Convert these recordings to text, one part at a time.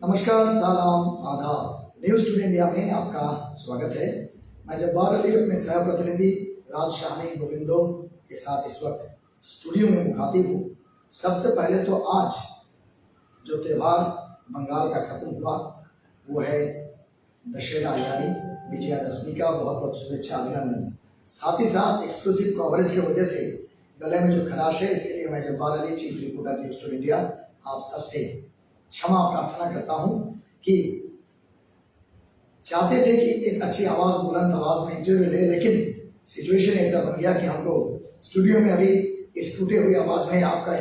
नमस्कार, सलाम, आदाब। न्यूज़ टुडे इंडिया में आपका स्वागत है। मैं जब्बार अली अपने सह प्रतिनिधि राजशाही गोविंदो के साथ इस वक्त स्टूडियो में मुखातिब हूँ। सबसे पहले तो आज जो त्यौहार बंगाल का खत्म हुआ वो है दशहरा यानी विजयादशमी का बहुत बहुत शुभेच्छा, अभिनंदन। साथ ही साथ एक्सक्लूसिव कवरेज की वजह से गले में जो खराश है इसके लिए मैं Jabbar Ali, chief reporter news today India, आप सबसे क्षमा प्रार्थना करता हूं कि चाहते थे कि एक अच्छी आवाज, बुलंद आवाज में इंटरव्यू ले, लेकिन सिचुएशन ऐसा बन गया कि हमको स्टूडियो में अभी इस टूटे हुई आवाज में आपका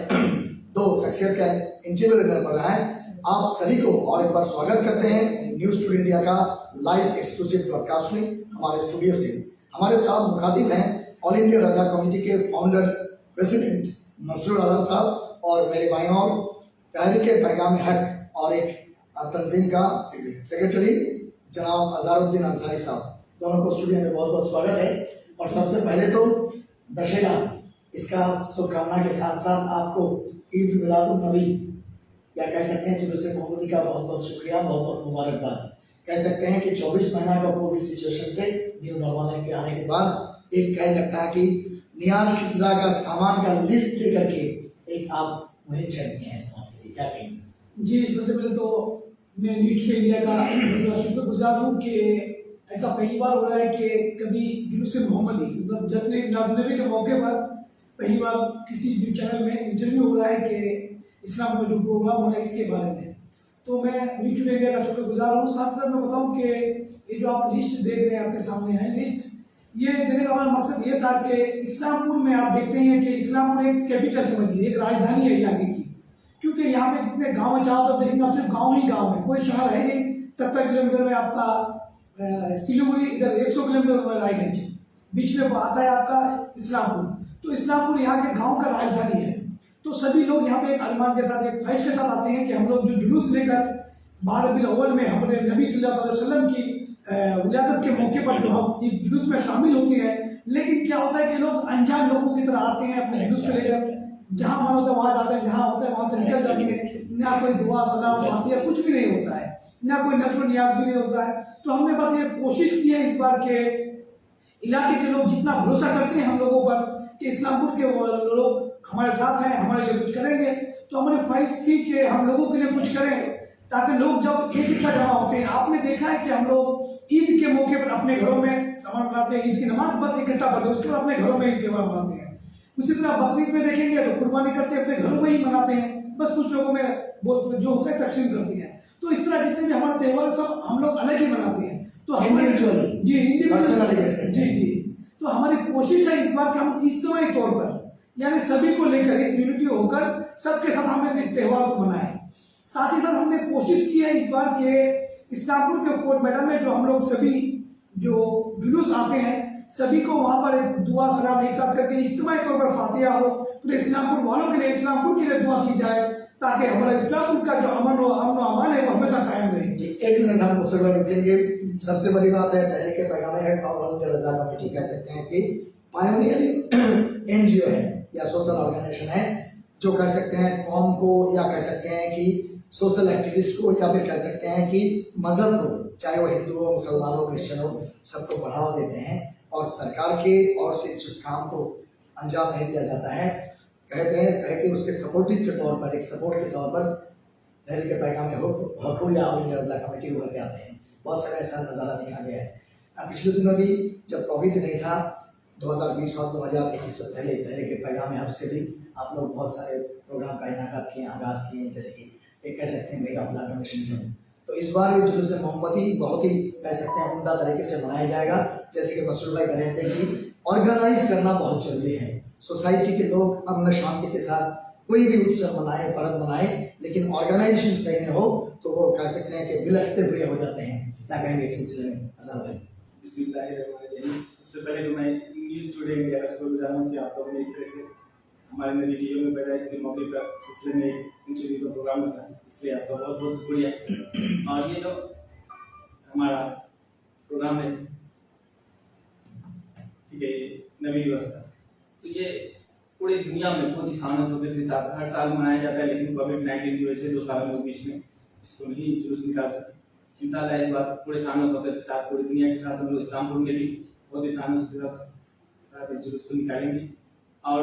दो शख्सियत का इंटरव्यू लेना पड़ रहा है। आप सभी को और एक बार स्वागत करते हैं न्यूज़ टुडे इंडिया का लाइव एक्सक्लूसिव ब्रॉडकास्ट में हमारे स्टूडियो से। हमारे साथ मुखातिब हैं ऑल इंडिया रजा कमेटी के फाउंडर प्रेसिडेंट मसरूर आलम साहब और मेरे भाई और तहरीके पैगाम हक और एक तंजीम का सेक्रेटरी जनाब अजहरुद्दीन अंसारी साहब, दोनों को स्टूडियो में बहुत बहुत स्वागत है। और सबसे पहले तो दशहरा इसका शुभकामना के साथ साथ आपको ईद मिलादुन नबी या कह सकते हैं जुलूस मोहम्मदी का बहुत बहुत शुक्रिया, बहुत बहुत मुबारकबाद। कह सकते हैं कि 24 महीना का कोविड सिचुएशन से न्यू नॉर्मल के आने के बाद एक कह सकता है कि नियाज खिचदा का सामान का लिस्ट लेकर के एक आप मुहिम चलती हैं समाज के लिए, क्या कहेंगे? जी, सबसे पहले तो मैं न्यूज़ टुडे इंडिया का शुक्रगुजार हूँ कि ऐसा पहली बार हो रहा है कि कभी जुलूस मोहम्मदी मतलब जश्न नबी के मौके पर पहली बार किसी भी चैनल में इंटरव्यू हो रहा है कि इस्लाम का जो प्रोग्राम हो रहा है इसके बारे में। तो मैं न्यूज़ टुडे इंडिया का शुक्रगुजार हूँ। साथ साथ मैं बताऊँ कि ये जो आप लिस्ट देख रहे हैं, आपके सामने है लिस्ट, ये देने का हमारा मकसद ये था कि इस्लामपुर में आप देखते हैं कि इस्लामपुर एक कैपिटल समझिए, एक राजधानी है इलाके की, क्योंकि यहाँ पे जितने गांव है चारों तरफ देखेंगे आप सिर्फ गांव ही गांव है, कोई शहर है नहीं। 70 किलोमीटर में आपका सिलीगुड़ी, इधर 100 किलोमीटर में रायगंज, बीच में आता है आपका इस्लामपुर। तो इस्लामपुर यहाँ के गाँव का राजधानी है। तो सभी लोग यहाँ पे एक अरमान के साथ, एक ख्वाहिश के साथ आते हैं कि हम लोग जो जुलूस लेकर 12 रबीउल अव्वल में हमारे नबी सल्लल्लाहु अलैहि वसल्लम की विलादत के मौके पर जो हम इस जुलूस में शामिल होते हैं। लेकिन क्या होता है कि लोग अनजान लोगों की तरह आते हैं अपने जुलूस को लेकर, जहाँ मन होता है वहाँ जाते हैं, जहाँ होता है वहाँ से निकल जाते हैं। ना कोई दुआ सलाम फातिहा कुछ भी नहीं होता है, ना कोई नस्ल नियाज भी नहीं होता है। तो हमने बस ये कोशिश की है इस बार के इलाके के लोग जितना भरोसा करते हैं हम लोगों पर कि इस्लामपुर के लोग हमारे साथ हैं, हमारे लिए कुछ करेंगे। तो हमारी ख्वाहिश थी कि हम लोगों के लिए कुछ करें ताकि लोग जब एक इकट्ठा जमा होते हैं। आपने देखा है कि हम लोग ईद के मौके पर अपने घरों में सामान बनाते हैं, ईद की नमाज बस इकट्ठा पढ़ते हैं, उसके बाद अपने घरों में ही त्योहार मनाते हैं। उसी तरह बकरीद में देखेंगे तो कुर्बानी करते हैं, अपने घरों में ही मनाते हैं, बस कुछ लोगों में वो जो होता है तकसीम करते हैं। तो इस तरह जितने भी हमारे त्योहार सब हम लोग अलग ही मनाते हैं। तो इंडिविजुअली जी इंडिविजुअली जी। तो हमारी कोशिश है इस बार कि हम इज्तिमाई तौर पर यानी सभी को लेकर एक यूनिटी होकर सबके साथ हम इस त्यौहार को मनाएं। साथ ही साथ हमने कोशिश की है इस बार के इस्लामपुर के कोर्ट मैदान में जो हम लोग सभी जो जुलूस आते हैं सभी को वहां पर एक दुआ सलाम एक साथ करके इज्तिमाई तौर पर फातिहा हो, पूरे इस्लामपुर वालों के लिए, इस्लामपुर के लिए दुआ की जाए ताकि हमारा इस्लामपुर का जो अमन और अमान है वो हमेशा कायम रहे। एक मिनट हम मुझसे रुकेंगे। सबसे बड़ी बात है तहरीके पैगाम हक और ऑल इंडिया रजा कमेटी कह सकते हैं कि पायोनियरिंग एनजीओ है या सोशल ऑर्गेनाइजेशन है जो कह सकते हैं कौम को या कह सकते हैं कि सोशल एक्टिविस्ट को या फिर कह सकते हैं कि मजहब को, चाहे वो हिंदू हो, मुसलमान हो, क्रिश्चियन हो, सबको बढ़ावा देते हैं और सरकार के और से जिस काम को अंजाम नहीं दिया जाता है कहते हैं कह के उसके सपोर्टिव के तौर पर, एक सपोर्ट के तौर पर तहरीके पैगाम हक या ऑल इंडिया रजा कमेटी उभर के आते हैं। बहुत सारा ऐसा नज़ारा देखा गया है। पिछले दिनों भी जब कोविड नहीं था 2020 और 2021 से पहले तहरीके पैगाम हक से भी आप लोग बहुत सारे प्रोग्राम का इनाकात किए, आगाज किए, जैसे कि एक कह सकते हैं मेगा ब्लड डोनेशन कैंप। तो इस बार भी जुलूस मोहम्मदी बहुत ही कह सकते हैं उम्दा तरीके से मनाया जाएगा। जैसे कि मसरूर भाई कह रहे थे कि ऑर्गेनाइज करना बहुत जरूरी है। सोसाइटी के लोग अमन शांति के साथ कोई भी उत्सव मनाए, पर्व मनाए, लेकिन ऑर्गेनाइजेशन सही न हो तो वो कह सकते हैं कि बिलखते हुए हो जाते हैं। क्या कहेंगे इस सिलसिले में अजहर भाई? सबसे पहले तो मैं न्यूज़ टुडे इंडिया का शुक्रगुजार हूँ कि आप लोगों ने इस तरह से हमारे नबी की यौम पैदाइश के मौके पर सिलसिले में इंटरव्यू का प्रोग्राम रखा, इसलिए आपका बहुत बहुत शुक्रिया। और ये जो हमारा प्रोग्राम है, ठीक है, नबी दिवस का, तो ये पूरी दुनिया में बहुत ही शानों शौकत के साथ हर साल मनाया जाता है, लेकिन कोविड-19 की वजह से 2 सालों के बीच में इसको नहीं जुलूस निकाल सके। इंशाल्लाह इस बार पूरे शान शौकत के साथ पूरी दुनिया के साथ हम लोग इस्लामपुर में भी बहुत ही शान शौकत के साथ इस जुलूस को निकालेंगे। और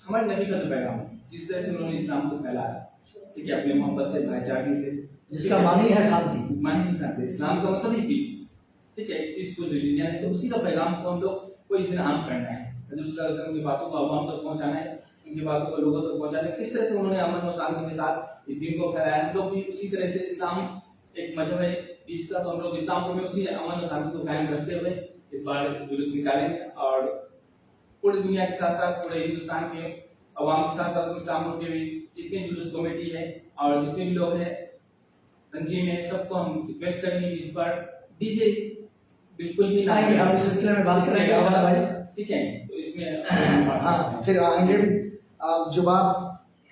हमारे नबी का जो पैगाम है, जिस तरह से उन्होंने इस्लाम को फैलाया, ठीक है, अपने मोहब्बत से, भाईचारे से, जिसका मानी है शांति, मानी ही शांति, इस्लाम का मतलब ही पीस, ठीक है, पीसफुल रिलीजन है। तो उसी का पैगाम को हम लोग को इस दिन आम करना है, हजूर सल्लल्लाहु अलैहि वसल्लम की बातों को अवाम तक पहुंचाना है, उनकी बातों को लोगों तक पहुंचाना है। किस तरह से उन्होंने अमन और शांति के साथ इस दिन को फैलाया, हम लोग भी उसी तरह से, इस्लाम एक मजहब है पीस का, तो हम लोग इस्लामपुर में उसी अमन और शांति को कायम रखते हुए इस बार जुलूस निकालेंगे। और पूरी दुनिया के साथ साथ पूरे हिंदुस्तान के अवाम के साथ साथ इस्लामपुर के भी जितने जुलूस कमेटी है और जितने भी लोग हैं, तंजीम है, सबको हम रिक्वेस्ट करेंगे कि इस बार डीजे बिल्कुल ही ना, हम इस सिलसिले में बात करेंगे अमन भाई, ठीक है। तो इसमें हाँ फिर आएंगे। जो बात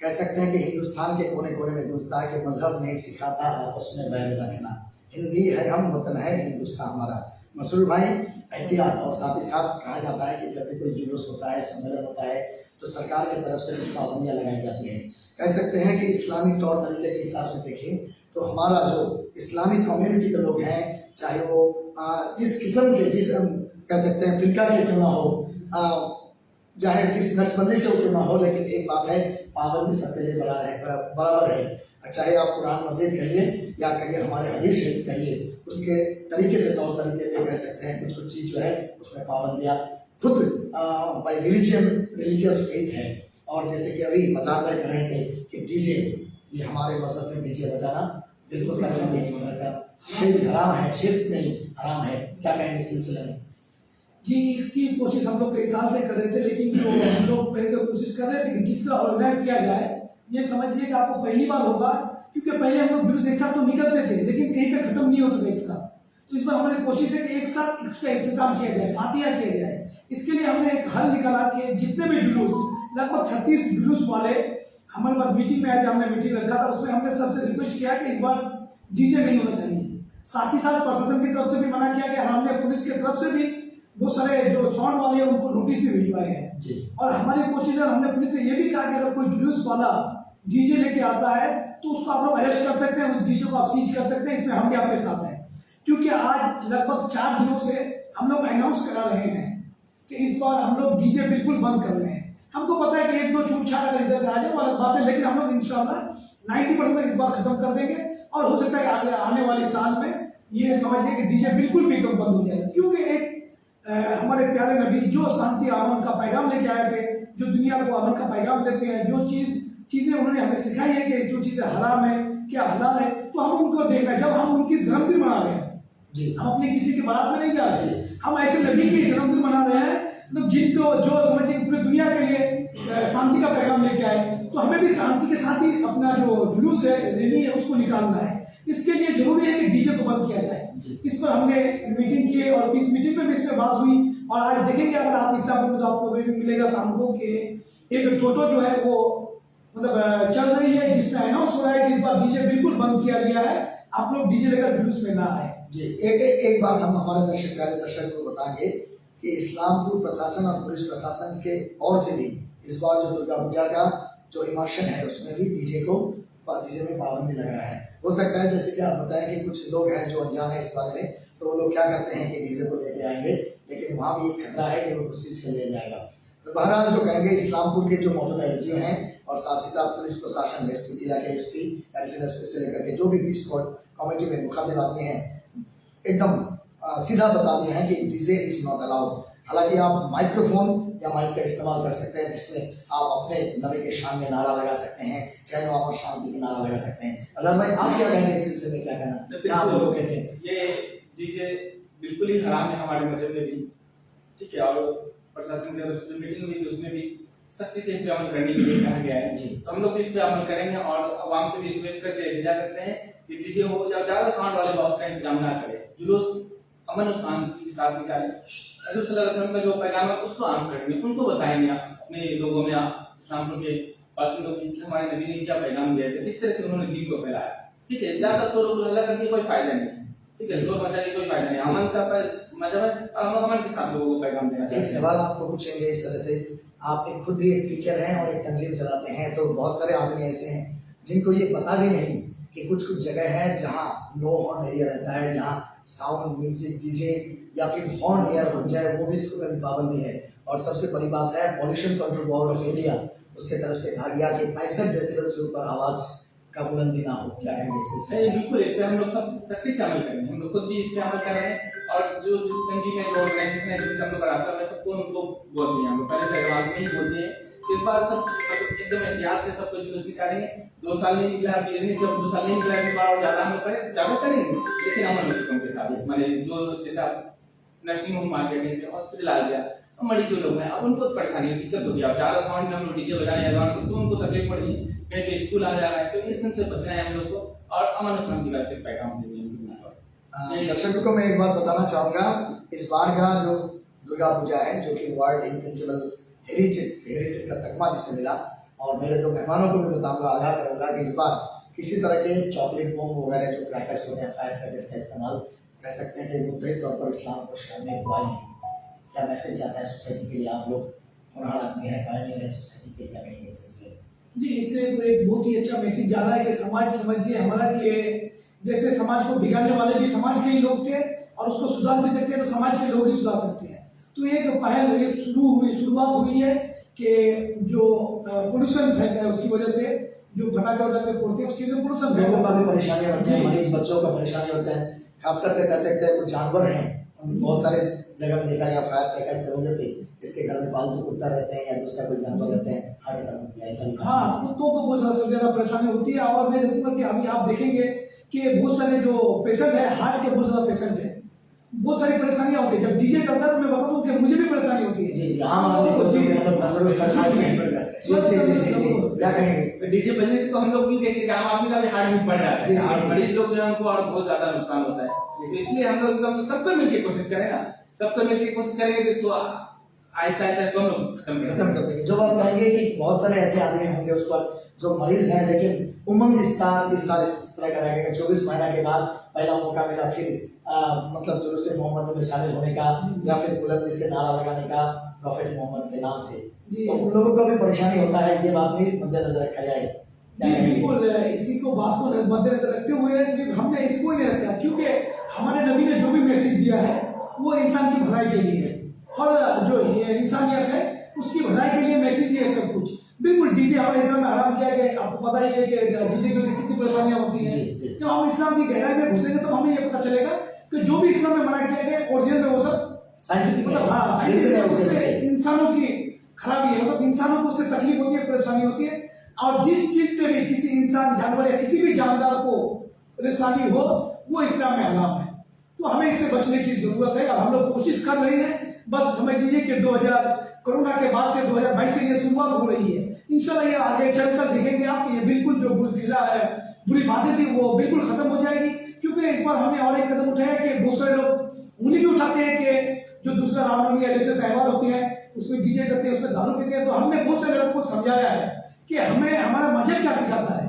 कह सकते हैं कि हिंदुस्तान के कोने कोने में गूंजता है कि मजहब नहीं सिखाता आपस में बैर रखना, हिंदी है हम, वतन है हिंदुस्तान हमारा। मसरूर भाई, एहतियात, और साथ ही साथ कहा जाता है कि जब भी कोई जुलूस होता है, सम्मेलन होता है, तो सरकार की तरफ से कुछ पाबंदियां लगाई जाती हैं। कह सकते हैं कि इस्लामी तौर तरीके के हिसाब से देखें तो हमारा जो इस्लामिक कम्युनिटी के लोग हैं, चाहे वो जिस किस्म के, जिस कह सकते हैं फिरका के क्यों ना हो, चाहे जिस नस्बंदी से क्यों ना हो, लेकिन एक बात है, पाबंदी सबके लिए बराबर है। चाहे आप कुरान मजीद कहिए या कहिए हमारे हदीस शरीफ कहिए, उसके तरीके से, तौर तरीके पे कह सकते हैं कुछ कुछ चीज़ जो है उसमें पाबंदियाँ खुद बाई रिलीजियस फेथ है। और जैसे कि अभी मजाक में कर रहे थे कि डीजे, ये हमारे मजहब में डीजे बजाना बिल्कुल पसंद नहीं होता, शिर्क हराम है, शिर्क नहीं हराम है। क्या कहेंगे इस सिलसिले में? जी, इसकी कोशिश हम लोग कई साल से कर रहे थे, लेकिन जो हम लोग पहले से कोशिश कर रहे थे कि जिस तरह ऑर्गेनाइज किया जाए, ये समझिए कि आपको पहली बार होगा, क्योंकि पहले हम लोग जुलूस एक साथ तो निकलते थे लेकिन कहीं पे खत्म नहीं होते थे एक साथ। तो इस बार हमारी कोशिश है कि एक साथ इसका इख्तिताम किया जाए, फातिहा किया जाए। इसके लिए हमने एक हल निकाला कि जितने भी जुलूस, लगभग 36 जुलूस वाले हमारे पास मीटिंग में आए थे, हमने मीटिंग रखा था, उसमें हमने सबसे रिक्वेस्ट किया कि इस बार डीजे नहीं होना चाहिए। साथ ही साथ प्रशासन की तरफ से भी मना किया गया, हमने पुलिस की तरफ से भी बहुत सारे जो साउंड वाले हैं उनको नोटिस भी भिजवाए हैं। और हमारी कोशिश है, हमने पुलिस से ये भी कहा कि अगर कोई जुलूस वाला डीजे लेके आता है तो उसको आप लोग अरेस्ट कर सकते हैं, उस डीजे को आप सीज कर सकते हैं। इसमें हम भी आपके साथ हैं, क्योंकि आज लगभग 4 दिनों से हम लोग अनाउंस करा रहे हैं कि इस बार हम लोग डीजे बिल्कुल बंद कर रहे हैं। हमको पता है कि 1-2 छूट छाट अगर इधर से आ जाए वो अलग बात है, लेकिन हम लोग इंशाल्लाह 90% इस बार खत्म कर देंगे। और हो सकता है कि आने वाले साल में ये समझिए कि डीजे बिल्कुल भी एकदम बंद हो जाएगा, क्योंकि एक हमारे प्यारे नबी जो शांति अमन का पैगाम लेके आए थे, जो दुनिया को अमन का पैगाम देते हैं, जो चीजें उन्होंने हमें सिखाई है कि जो चीजें हराम है क्या हलाल है, तो हम उनको देखना है। जब हम उनकी जन्मदिन मना रहे हैं जी, हम अपने किसी की बारात में नहीं जा रहे, हम ऐसे नबी की जन्मदिन मना रहे हैं, मतलब जिनको जो समझिए पूरी दुनिया के लिए शांति का पैगाम लेके आए, तो हमें भी शांति के साथ ही अपना जो जुलूस है, रैली है, उसको निकालना है। इसके लिए जरूरी है कि डीजे को बंद किया जाए। इस पर हमने मीटिंग की और इस मीटिंग में भी इस पर बात हुई। और आज देखेंगे अगर आप इस्लामपुर में तो आपको मिलेगा शाम को कि एक टोटो जो है वो मतलब चल रही है, जिसमें अनाउंस हो रहा है कि इस बार डीजे बिल्कुल बंद किया गया है, आप लोग डीजे लेकर जुलूस में ना आए। जी, एक बात हम हमारे दर्शक को बताएंगे कि इस्लामपुर प्रशासन और पुलिस प्रशासन के ओर से भी इस बार जो दुर्गा पूजा का जो इमर्शन है उसमें भी डीजे में पाबंदी लगाया है। हो सकता है जैसे कि आप बताएं कि कुछ लोग हैं जो अनजान है इस बारे में, तो वो लोग क्या करते हैं कि डीजे को लेके आएंगे, लेकिन वहाँ भी एक खतरा है कि वो कुछ चीज के ले जाएगा। तो बहरहाल जो कहेंगे इस्लामपुर के जो मौजूदा एसडीओ हैं और साथ ही साथ पुलिस प्रशासन, एसपी, जिला के एसपी, एडिशनल एसपी से लेकर के जो भी पीस कमेटी में मुखातिब आदमी हैं, एकदम सीधा बता दिया है कि डीजे इज नॉट अलाउड। हालांकि आप माइक्रोफोन या माइक का इस्तेमाल कर सकते हैं, जिसमें आप अपने नबी के शान में नारा लगा सकते हैं, चैन और शांति की नारा लगा सकते हैं। अजहर भाई, आप क्या कहेंगे इस सिलसिले में? क्या कहना, क्या आप लोग कहते हैं? ये डीजे बिल्कुल ही हराम है हमारे मजहब में भी, ठीक है। और प्रशासन की तरफ से मीटिंग हुई थी उसमें भी सख्ती से इस पे अमल करने के लिए कहा गया है जी। तो हम लोग इस पे अमल करेंगे और आवाम से भी रिक्वेस्ट करते हैं कि डीजे हो या ज्यादा साउंड वाले बॉक्स का इंतजाम ना करें, जुलूस अमन और शांति के साथ निकालें। हजूर सल्लल्लाहु अलैहि वसल्लम का जो पैगाम है उसको आम करेंगे, उनको बताएंगे अपने लोगों में, इस्लामपुर के बासिंदों में कि हमारे नबी ने क्या पैगाम दिया था, किस तरह से उन्होंने दीन को फैलाया, ठीक है। ज्यादा शोर हल्ला करके कोई फायदा नहीं, ठीक है, शोर मचा के कोई फायदा नहीं। अमन का मजहब है, अमन के साथ लोगों को पैगाम देना चाहिए। एक सवाल आपको पूछेंगे इस तरह से, आप एक खुद भी एक टीचर हैं और एक तंजीम चलाते हैं, तो बहुत सारे आदमी ऐसे हैं जिनको ये पता भी नहीं कि कुछ कुछ जगह है जहाँ नो हॉर्न एरिया रहता है, जहाँ साउंड म्यूजिक डीजे या फिर हॉर्न एयर बन जाए, वो भी इसको कभी पाबंदी है। और सबसे बड़ी बात है, pollution control board of India उसके तरफ से कहा गया कि 65 डेसिबल से ऊपर आवाज का बुलंदी ना हो। क्या कहेंगे इस चीज़ नहीं, बिल्कुल इस पे हम लोग सब सख्ती से अमल करेंगे, हम लोग खुद भी इस पे अमल कर रहे हैं। और जो जो तंजीम है, जो ऑर्गेनाइजेशन है जिससे हम लोग कराते हैं, मैं सबको उनको बोल दिए, हम लोग पहले से एडवांस में ही बोल दिए। इस बार सब मतलब एकदम एहतियात से सबको जुलूस निकालेंगे। 2 साल नहीं निकला, अभी नहीं कि 2 साल नहीं निकला, इस बार और ज्यादा हम लोग करें, ज्यादा करेंगे, लेकिन अमल में से के साथ मैंने जो जैसा नर्सिंग होम आ गया, कहीं पे हॉस्पिटल आ गया, अब मरीज जो लोग हैं अब उनको परेशानी दिक्कत होगी। अब ज्यादा साउंड में हम लोग डीजे बजाने एडवांस तो उनको तकलीफ पड़ रही, कहीं पे स्कूल आ जा रहा है, तो इस दिन से बचना है हम लोग को। और अमन शांति का सिर्फ पैगाम देंगे। दर्शकों को मैं एक बात बताना चाहूँगा, इस बार का जो दुर्गा पूजा है, जो कि वर्ल्ड इंटेंजिबल हेरिटेज का तकमा जिससे मिला, और मेरे दो मेहमानों को भी बताऊंगा, आगाह करूंगा कि इस बार किसी तरह के चॉकलेट बम वगैरह जो क्रैकर्स होते हैं, फायर क्रैकर्स का इस्तेमाल कह सकते हैं कि मुद्दे तौर पर इस्लाम को शर्म बुराई नहीं। क्या मैसेज जाता है सोसाइटी के लिए? आप लोग होनहार आदमी है, पायनियर है सोसाइटी के, क्या कहेंगे इस सिलसिले? जी, इससे तो एक बहुत ही अच्छा मैसेज जा रहा है कि समाज समझिए हमारा कि जैसे समाज को बिगाड़ने वाले भी समाज के ही लोग थे और उसको सुधार भी सकते हैं, तो समाज के लोग ही सुधार सकते हैं। तो एक पहल एक शुरुआत हुई है कि जो पोल्यूशन फैलता है उसकी वजह से जो फटाखे वटाखे फोड़ते हैं उसके लिए पोल्यूशन लोगों का भी परेशानी होती है, मरीज बच्चों का परेशानी होता है, खास करके कह सकते हैं कुछ जानवर हैं, बहुत सारे जगह में देखा गया फायर क्रैकर्स की वजह से इसके घर में पालतू कुत्ता रहते हैं या दूसरा कोई जानवर रहते हैं, हार्ट अटैक हो गया, ऐसा भी। हाँ, कुत्तों को बहुत ज्यादा परेशानी होती है। और मैं देखूंगा कि अभी आप देखेंगे कि बहुत सारे जो पेशेंट है, हार्ट के बहुत ज्यादा पेशेंट है, बहुत सारी परेशानियां होती है। जब डीजे चलता है तो मैं बता दूं कि मुझे भी परेशानी होती है। जी, आम आदमी को मतलब तंदुरुस्त परेशानी है। क्या कहेंगे? डीजे बजने से तो हम लोग भी देखते हैं कि आम आदमी का भी हार्ट बीट बढ़ रहा है, मरीज लोग जो है उनको और बहुत ज्यादा नुकसान होता है। तो इसलिए हम लोग एकदम सबको मिलकर कोशिश करें ना, सबको मिलकर कोशिश करेंगे तो इसको आहिस्ता आहिस्ता इसको हम लोग खत्म कर देंगे। जो बात कहेंगे कि बहुत सारे ऐसे आदमी होंगे उस पर जो मरीज हैं, लेकिन उमंग इस साल इस तरह का रहेगा, 24 महीना के बाद पहला मौका मिला फिर मतलब जुलूस मोहम्मद में शामिल होने का या फिर बुलंदी से नारा लगाने का प्रॉफेट मोहम्मद के नाम से, तो उन लोगों को भी परेशानी होता है, ये बात भी मद्देनजर रखा जाए। बिल्कुल, इसी को बात को मद्देनजर रखते हुए सिर्फ हमने इसको ही रखा, क्योंकि हमारे नबी ने जो भी मैसेज दिया है वो इंसान की भलाई के लिए है, और जो इंसानियत है उसकी भलाई के लिए मैसेज ही है सब कुछ। बिल्कुल, डीजे हमारे इस्लाम में हराम किया गया, आपको पता ही है कि डीजे की वजह से कितनी परेशानियां होती हैं। जब हम इस्लाम की गहराई में घुसेंगे तो हमें ये पता चलेगा कि जो भी इस्लाम में मना किया गया ओरिजिनल में वो सब मतलब साइंटिफिक इंसानों की खराबी है, मतलब इंसानों को उससे तकलीफ होती है, परेशानी होती है। और जिस चीज से भी किसी इंसान, जानवर या किसी भी जानदार को परेशानी हो वो इस्लाम में हराम है। तो हमें इससे बचने की जरूरत है। अब हम लोग कोशिश कर रहे हैं, बस समझ लीजिए कि 2000 कोरोना के बाद से 2022 से ये शुरुआत हो रही है। इंशाल्लाह ये आगे चलकर देखेंगे आप कि ये बिल्कुल जो बुरी बातें थी वो बिल्कुल खत्म हो जाएगी। क्योंकि इस बार हमने और एक कदम उठाया कि बहुत सारे लोग उन्हीं भी उठाते हैं कि जो दूसरा रामनवमी या जैसे त्यौहार होते हैं उसमें डीजे करते हैं, उसमें दारू पीते हैं। तो हमने बहुत सारे लोगों को समझाया है कि हमें हमारा मजहब क्या सिखाता है,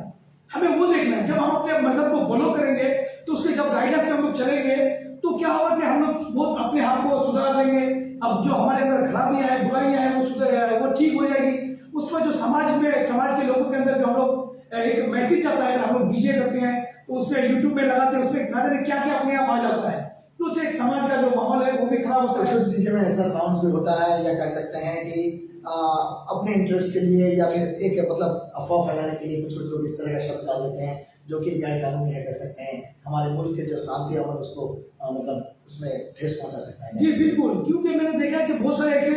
हमें वो देखना है। जब हम अपने मजहब को फॉलो करेंगे तो उसके जब गाइडेंस में हम लोग चलेंगे तो क्या होगा कि हम लोग बहुत अपने आप को सुधार लेंगे। अब जो हमारे अंदर खराबियां हैं, बुराइयां हैं, वो ठीक हो जाएगी। उसमें जो समाज के लोगों के अंदर जो हम लोग एक मैसेज आता है, हम लोग डीजे करते हैं तो उसमें यूट्यूब में लगाते हैं, उसमें ना जाने क्या क्या अपने आप आ जाता है, तो उससे एक समाज का जो माहौल है वो भी खराब होता है। कुछ डीजे में ऐसा साउंड भी होता है, या कह सकते हैं कि अपने इंटरेस्ट के लिए या फिर एक मतलब अफवाह फैलाने के लिए कुछ लोग इस तरह का शब्द डाल देते हैं जो कि गैर कानूनी है, कह सकते हैं हमारे मुल्क के जो शांति अमन उसको मतलब उसमें ठेस पहुंचा सकता है। जी बिल्कुल, क्योंकि मैंने देखा है कि बहुत सारे ऐसे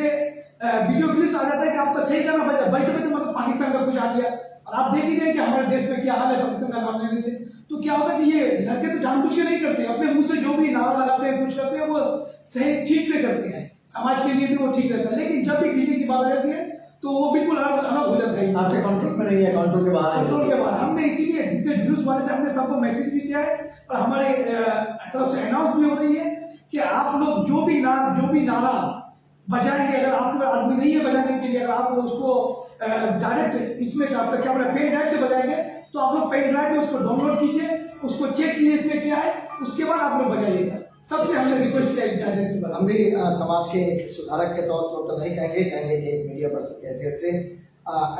वीडियो क्लिप्स आ जाता है कि आपका सही करना बैठे बैठे मतलब पाकिस्तान का कुछ आ गया, और आप देख ही रहे कि हमारे देश में क्या हाल है पाकिस्तान का नाम लेने से। तो क्या होता है कि ये लड़के तो जानबूझ के नहीं करते, अपने मुंह से जो भी नारा लगाते हैं कुछ करते हैं वो सही ठीक से करते हैं, समाज के लिए भी वो ठीक रहता है। लेकिन जब भी डीजे की बात आ जाती है तो वो बिल्कुल अलग हो जाता है, आपके कंट्रोल में नहीं है, कंट्रोल के बाहर है। कंट्रोल के बाहर। हमने इसीलिए जितने जुलूस वाले थे हमने सबको मैसेज भी किया है और हमारे तरफ से अनाउंस भी हो रही है कि आप लोग जो भी नारा बजाएंगे, अगर आपके आदमी नहीं है बजाने के लिए, अगर आप उसको डायरेक्ट इसमें आपका क्या बोला पेन ड्राइव से बजाएंगे तो आप लोग पेन ड्राइव में उसको डाउनलोड कीजिए, उसको चेक कीजिए इसमें क्या है, उसके बाद आप लोग बजाइएगा। सबसे हमने रिक्वेस्ट किया इस गाइडेंस के बाद। हम भी समाज के एक सुधारक के तौर पर तो नहीं कहेंगे कि एक मीडिया पर्सन की हैसियत से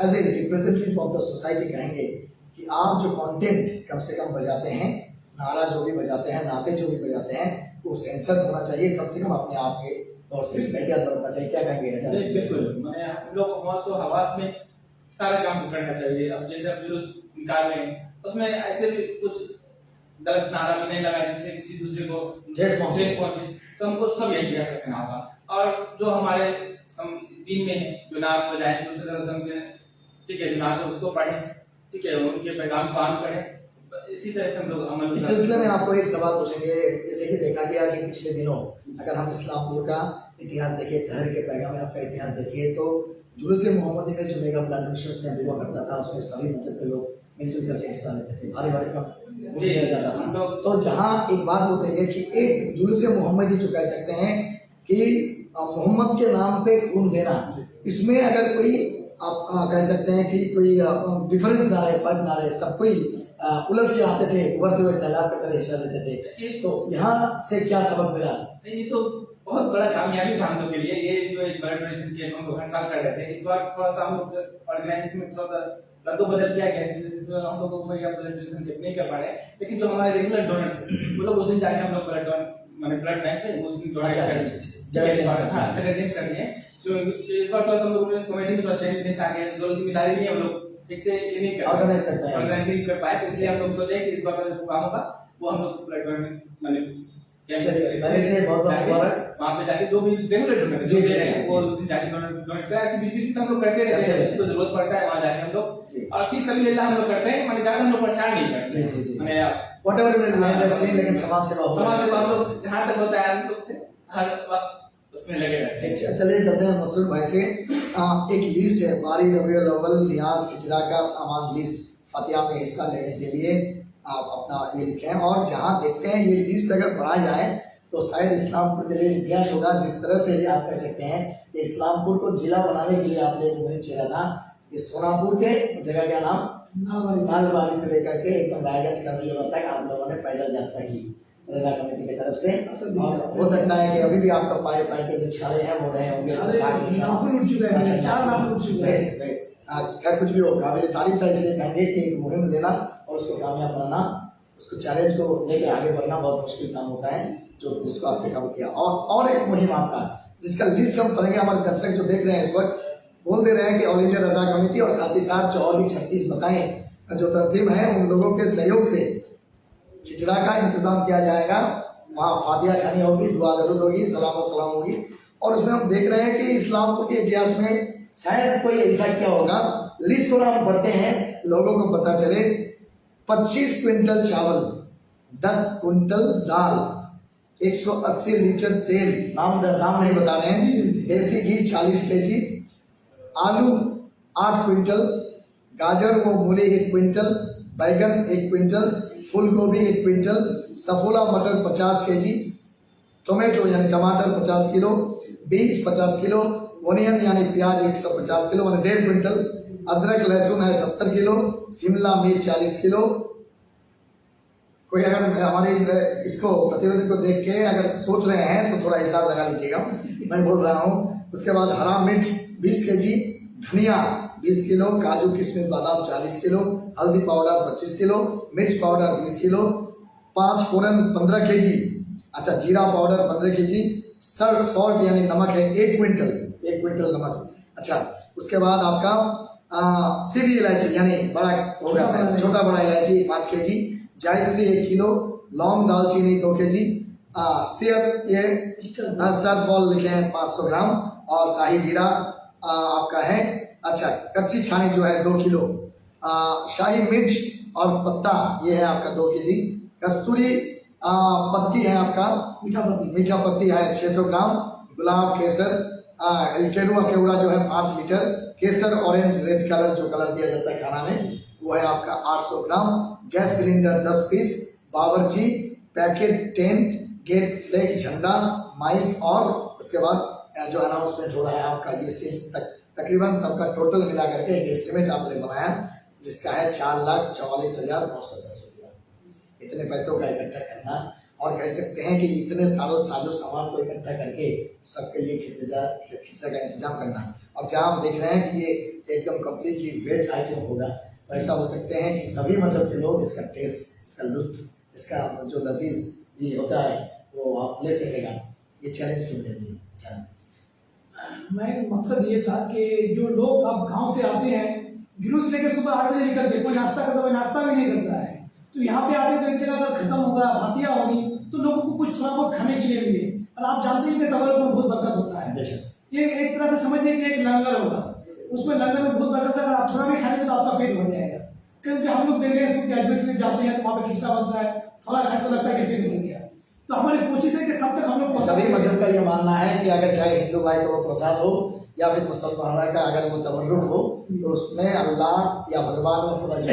as a representative of the society कहेंगे कि आप जो कंटेंट कम से कम बजाते हैं, नारा जो भी बजाते हैं, नाते जो भी बजाते हैं, वो सेंसर होना चाहिए कम से कम अपने आप के तौर से एहतियात बरतना चाहिए। क्या कहेंगे? बिल्कुल, मैंने हम लोग होश और हवास में सारे काम करना चाहिए। अब जैसे अब जुलूस निकाल रहे हैं, उसमें ऐसे भी कुछ गलत नारा भी नहीं लगा जिससे किसी दूसरे को ठेस पहुंचे, तो हमको उसका भी एहतियात रखना होगा। और जो हमारे दीन में है, जो नारा बजाए दूसरे तरफ, ठीक है, नारा उसको पढ़े, ठीक है, उनके पैगाम को आम करें। इसी तरह से हम लोग अमल। इस सिलसिले में आपको एक सवाल पूछेंगे। जैसे कि देखा गया कि पिछले दिनों अगर हम इस्लामपुर का इतिहास देखें, ठहर के पैगाम में आपका इतिहास देखें, तो जुलूस मोहम्मदी में जो मेगा प्लांटेशन कैंप हुआ करता था, उसमें सभी मस्जिद के लोग मिलजुल करके हिस्सा लेते थे, भारी भारी कम दिया जाता था। तो जहाँ एक बात होती है कि एक जुलूस मोहम्मदी जो कह सकते हैं कि मोहम्मद के नाम पे खून देना, इसमें अगर कोई आप कह सकते हैं कि कोई डिफरेंस ना रहे, फर्क ना रहे, सब कोई उलझ के आते थे, उभरते हुए सैलाब की तरह हिस्सा लेते थे, तो यहाँ से क्या सबक मिला? ये तो बहुत बड़ा कामयाबी था हम लोग के लिए। ये जो एक ब्लड डोनेशन कैंप हम लोग हर साल कर रहे थे, इस बार थोड़ा सा हम लोग ऑर्गेनाइजेशन में थोड़ा सा रद्दोबदल किया गया, जिससे हम लोग ब्लड डोनेशन कैंप नहीं कर पा रहे। लेकिन जो हमारे रेगुलर डोनर्स वो लोग उस दिन जाके हम लोग ब्लड बैंक पे उस दिन डोनेट जगह चेंज कर दिए। जो इस बार थोड़ा सा हम लोग कमेटी में थोड़ा चेंज आ गया, जो जिम्मेदारी नहीं हम लोग ठीक से ये नहीं कर पाए, तो इसलिए हम लोग सोचे कि इस बार का जो काम होगा वो हम लोग ब्लड डोनेट पहले से बहुत वहाँ पे जाके जो भी रेगुलर डोनेट जो है वो जाके डोनेट ऐसे बीच बीच में हम लोग करते रहते हैं, जिसको जरूरत पड़ता है वहाँ जाके हम लोग, और फीस सभी लेना हम लोग करते हैं, मैंने ज्यादा हम लोग प्रचार नहीं करते, मैंने लेकिन समाज सेवा हम लोग जहाँ तक होता है हम लोग से हर वक्त उसमें लगे रहते हैं। चलिए चलते हैं मसरूर भाई से। एक लिस्ट है, बारी रबीउल अव्वल नियाज खिजरा का सामान लिस्ट, फतिया में हिस्सा लेने के लिए आप अपना ये लिखें। और जहाँ देखते हैं ये लिस्ट अगर पढ़ा जाए तो शायद इस्लामपुर के लिए इतिहास होगा। जिस तरह से आप कह सकते हैं कि इस्लामपुर को जिला बनाने के लिए आपने एक मुहिम चला था, ये सोनापुर के जगह का नाम नालवाली से लेकर के एकदम रायगंज करने तक आप लोगों ने पैदल यात्रा की रजा कमेटी की तरफ से। और हो सकता है कि अभी भी आपका पाए के जो छाले हैं वो रहे होंगे, खैर कुछ भी हो, काबिल तारीफ था। इसलिए कहेंगे कि एक मुहिम लेना और उसको कामयाब बनाना, उसको चैलेंज को लेके आगे बढ़ना बहुत मुश्किल काम होता है, जो जिसको आपने काम किया। और एक मुहिम आपका जिसका लिस्ट हम पढ़ेंगे, हमारे दर्शक जो देख रहे हैं इस वक्त बोल दे रहे हैं कि ऑल इंडिया रजा कमेटी और साथ ही साथ जो और भी 36 बताएं जो तंजीम है, उन लोगों के सहयोग से खिचड़ा का इंतजाम किया जाएगा। वहाँ फातिया खानी होगी, दुआ जरूर होगी, सलाम और कलाम होगी। और उसमें हम देख रहे हैं कि इस्लामपुर के इतिहास में शायद कोई ऐसा क्या होगा, लिस्ट को हम पढ़ते हैं, लोगों को पता चले 25 क्विंटल चावल, 10 क्विंटल दाल, 180 लीटर तेल, नाम नहीं बता रहे हैं, देसी घी 40 केजी, आलू 8 क्विंटल, गाजर व मूली 1 क्विंटल, बैगन 1 क्विंटल, फूल गोभी 1 क्विंटल, सफोला मटर 50 केजी, टोमेटो यानी टमाटर 50 किलो, बीन्स 50 किलो, ओनियन यानी प्याज 150 किलो यानी 1.5 क्विंटल, अदरक लहसुन है 70 किलो, शिमला मिर्च 40 किलो। कोई अगर हमारे इसको प्रतिवेदन को देख के अगर सोच रहे हैं तो थोड़ा हिसाब लगा लीजिएगा, मैं बोल रहा हूँ। उसके बाद हरा मिर्च 20 केजी, धनिया 20 किलो, काजू किशमिश बादाम 40 किलो, हल्दी पाउडर 25 किलो, मिर्च पाउडर 20 किलो, 5 फोरन 15 केजी, अच्छा जीरा पाउडर 15 केजी, सॉल्ट यानी नमक है 1 क्विंटल नमक। अच्छा उसके बाद आपका सीधी इलायची यानी बड़ा होगा, छोटा बड़ा इलायची 5 केजी, जायत्री 1 किलो, लौंग दालचीनी 2 केजी, स्टार फॉल लिखे हैं 500 ग्राम, और शाही जीरा आपका है, अच्छा कच्ची छानी जो है 2 किलो, शाही मिर्च और पत्ता ये है आपका 2 केजी, कस्तूरी पत्ती है आपका मीठा पत्ती है 600 ग्राम, गुलाब केसर केवड़ा जो है 5 लीटर, केसर ऑरेंज रेड कलर जो कलर दिया जाता है खाना में वो है आपका 800 ग्राम, गैस सिलेंडर 10 पीस, बावर्ची पैकेट, टेंट, गेट फ्लेक्स, झंडा, माइक, और उसके बाद जो अनाउंसमेंट हो रहा है आपका ये सिर्फ तकरीबन सबका टोटल मिला करके एक एस्टिमेट आपने बनाया जिसका है 4,44,910 रुपया। इतने पैसों का इकट्ठा करना, और कह सकते हैं कि इतने सारों साजो सामान को इकट्ठा करके सबके लिए खिचड़ा का इंतजाम करना। अब जहाँ आप देख रहे हैं कि ये एकदम कम्प्लीटली वेज आइटम होगा, तो ऐसा हो सकते हैं कि सभी मजहब के लोग इसका टेस्ट, इसका लुत्फ, इसका जो लजीज ये होता है वो आप ले सकेगा। ये चैलेंज क्यों ले लिए? मैं मकसद ये था कि जो लोग अब गांव से आते हैं, जुलूस लेके सुबह 8 बजे निकलते, कोई नाश्ता करता, कोई नाश्ता भी नहीं करता है, तो यहाँ पे आते तो एक जगह पर खत्म होगा, भातिया होगी, तो लोगों को कुछ थोड़ा बहुत खाने के लिए मिले। और आप जानते हैं कि तबरुक में बहुत बरकत होता है। ये एक तरह से समझिए कि एक लंगर होगा, उसमें लंगर में बहुत बरकत है। अगर आप थोड़ा भी खाएंगे तो आपका पेट भर जाएगा, क्योंकि हम लोग देख रहे हैं खुद एडमिट से जाते हैं तो वहाँ पे खिचड़ा बनता है, थोड़ा खाए तो लगता है कि पेट भर गया। तो हमारी कोशिश है कि सब तक हम लोग सभी मजहब का ये मानना है कि अगर चाहे हिंदू भाई का वो प्रसाद हो या फिर मुसलमान भाई का अगर वो तबर्रुक हो तो उसमें अल्लाह या भगवान और खुदा जो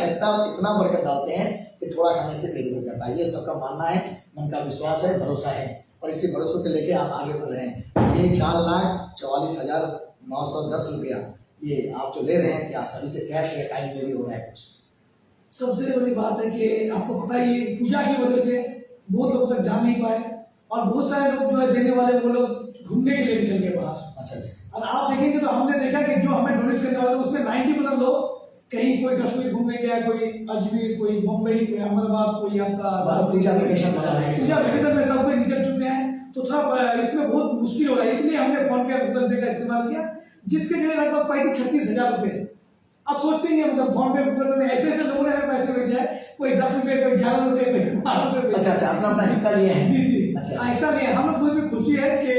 इतना बरकत डालते हैं कि थोड़ा खाने से पेट भर जाता है। ये सबका मानना है, मन का विश्वास है, भरोसा है, और इसी भरोसे को लेके आप आगे बढ़ रहे हैं। ये 4,44,910 रुपया ये आप जो ले रहे हैं, क्या सभी से कैश या टाइम में भी हो रहा है कुछ? सबसे बड़ी बात है कि आपको पता ही है, पूजा की वजह से बहुत लोगों तक जा नहीं पाए, और बहुत सारे लोग जो है देने वाले वो लोग घूमने के लिए निकल गए बाहर। अच्छा अच्छा। और आप देखेंगे तो हमने देखा कि जो हमें डोनेट करने वाले उसमें 90% लोग कहीं, कोई कश्मीर घूमने गया, कोई अजमेर, कोई मुंबई, कोई अहमदाबाद, कोई आपका पूजा वेकेशन बना रहे हैं, पूजा वेकेशन में सब कोई निकल चुके हैं। तो थोड़ा इसमें बहुत मुश्किल हो रहा है, इसलिए हमने फोन पे गूगल पे का इस्तेमाल किया, जिसके लिए लगभग 35-36 हज़ार रुपये। आप सोचते ही हैं, मतलब फोन पे गूगल पे ऐसे ऐसे लोगों ने हमें पैसे भेजे हैं, कोई 10 रुपये, कोई 11 रुपये, कोई 12 रुपये। अच्छा अच्छा, अपना अपना हिस्सा लिए हैं। जी जी, अच्छा, ऐसा नहीं है। हम लोग भी खुशी है कि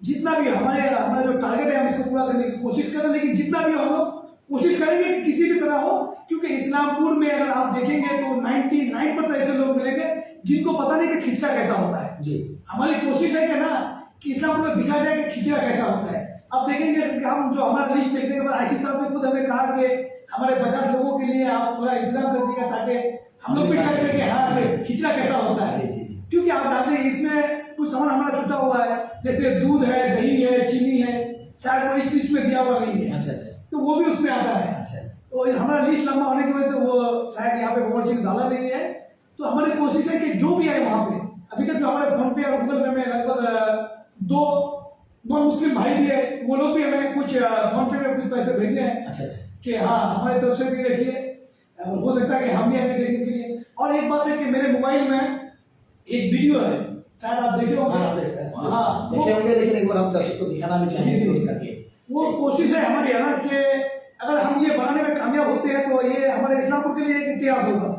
जितना भी हमारा जो टारगेट है हम इसको पूरा करने की कोशिश करें, लेकिन जितना भी हम लोग कोशिश करेंगे कि किसी भी तरह हो, क्योंकि इस्लामपुर में अगर आप देखेंगे तो 99% ऐसे लोग मिलेंगे जिनको पता नहीं कि खिचड़ा कैसा होता है जी। हमारी कोशिश है कि ना कि इस्लामपुर में दिखाया जाए कि खिचड़ा कैसा होता है। आप देखेंगे कि हम जो हमारा लिस्ट देखने के बाद आईसी साहब ने खुद हमें कहा कि हमारे 50 लोगों के लिए आप थोड़ा इंतजाम कर दीजिएगा ताकि हम लोग भी चल सके हाँ खिचड़ा कैसा होता है। क्योंकि आप जानते हैं इसमें कुछ सामान हमारा छुटा हुआ है, जैसे दूध है, दही है, चीनी है, शायद वो इस लिस्ट में दिया हुआ नहीं है। अच्छा अच्छा, तो वो भी उसमें आता है। अच्छा, तो हमारा लिस्ट लंबा होने की वजह से वो शायद यहाँ पे ओवरसील डाला नहीं है। तो हमारी कोशिश है कि जो भी आए वहाँ पे, अभी तक जो हमारे फोन पे और गूगल पे में लगभग 2 मुस्लिम भाई भी है, वो लोग भी हमें कुछ फोन पे में कुछ पैसे भेजे हैं। अच्छा अच्छा, कि हाँ हमारी तरफ से भी देखिए, हो सकता है कि हम भी आगे देखने के लिए। और एक बात है कि मेरे मोबाइल में एक वीडियो है, शायद आप देखे होंगे। हाँ देखे होंगे, लेकिन एक बार हम दर्शक को दिखाना भी चाहेंगे उसका के। वो कोशिश है हमारी है ना कि अगर हम ये बनाने में कामयाब होते हैं तो ये हमारे इस्लामपुर के लिए एक इतिहास होगा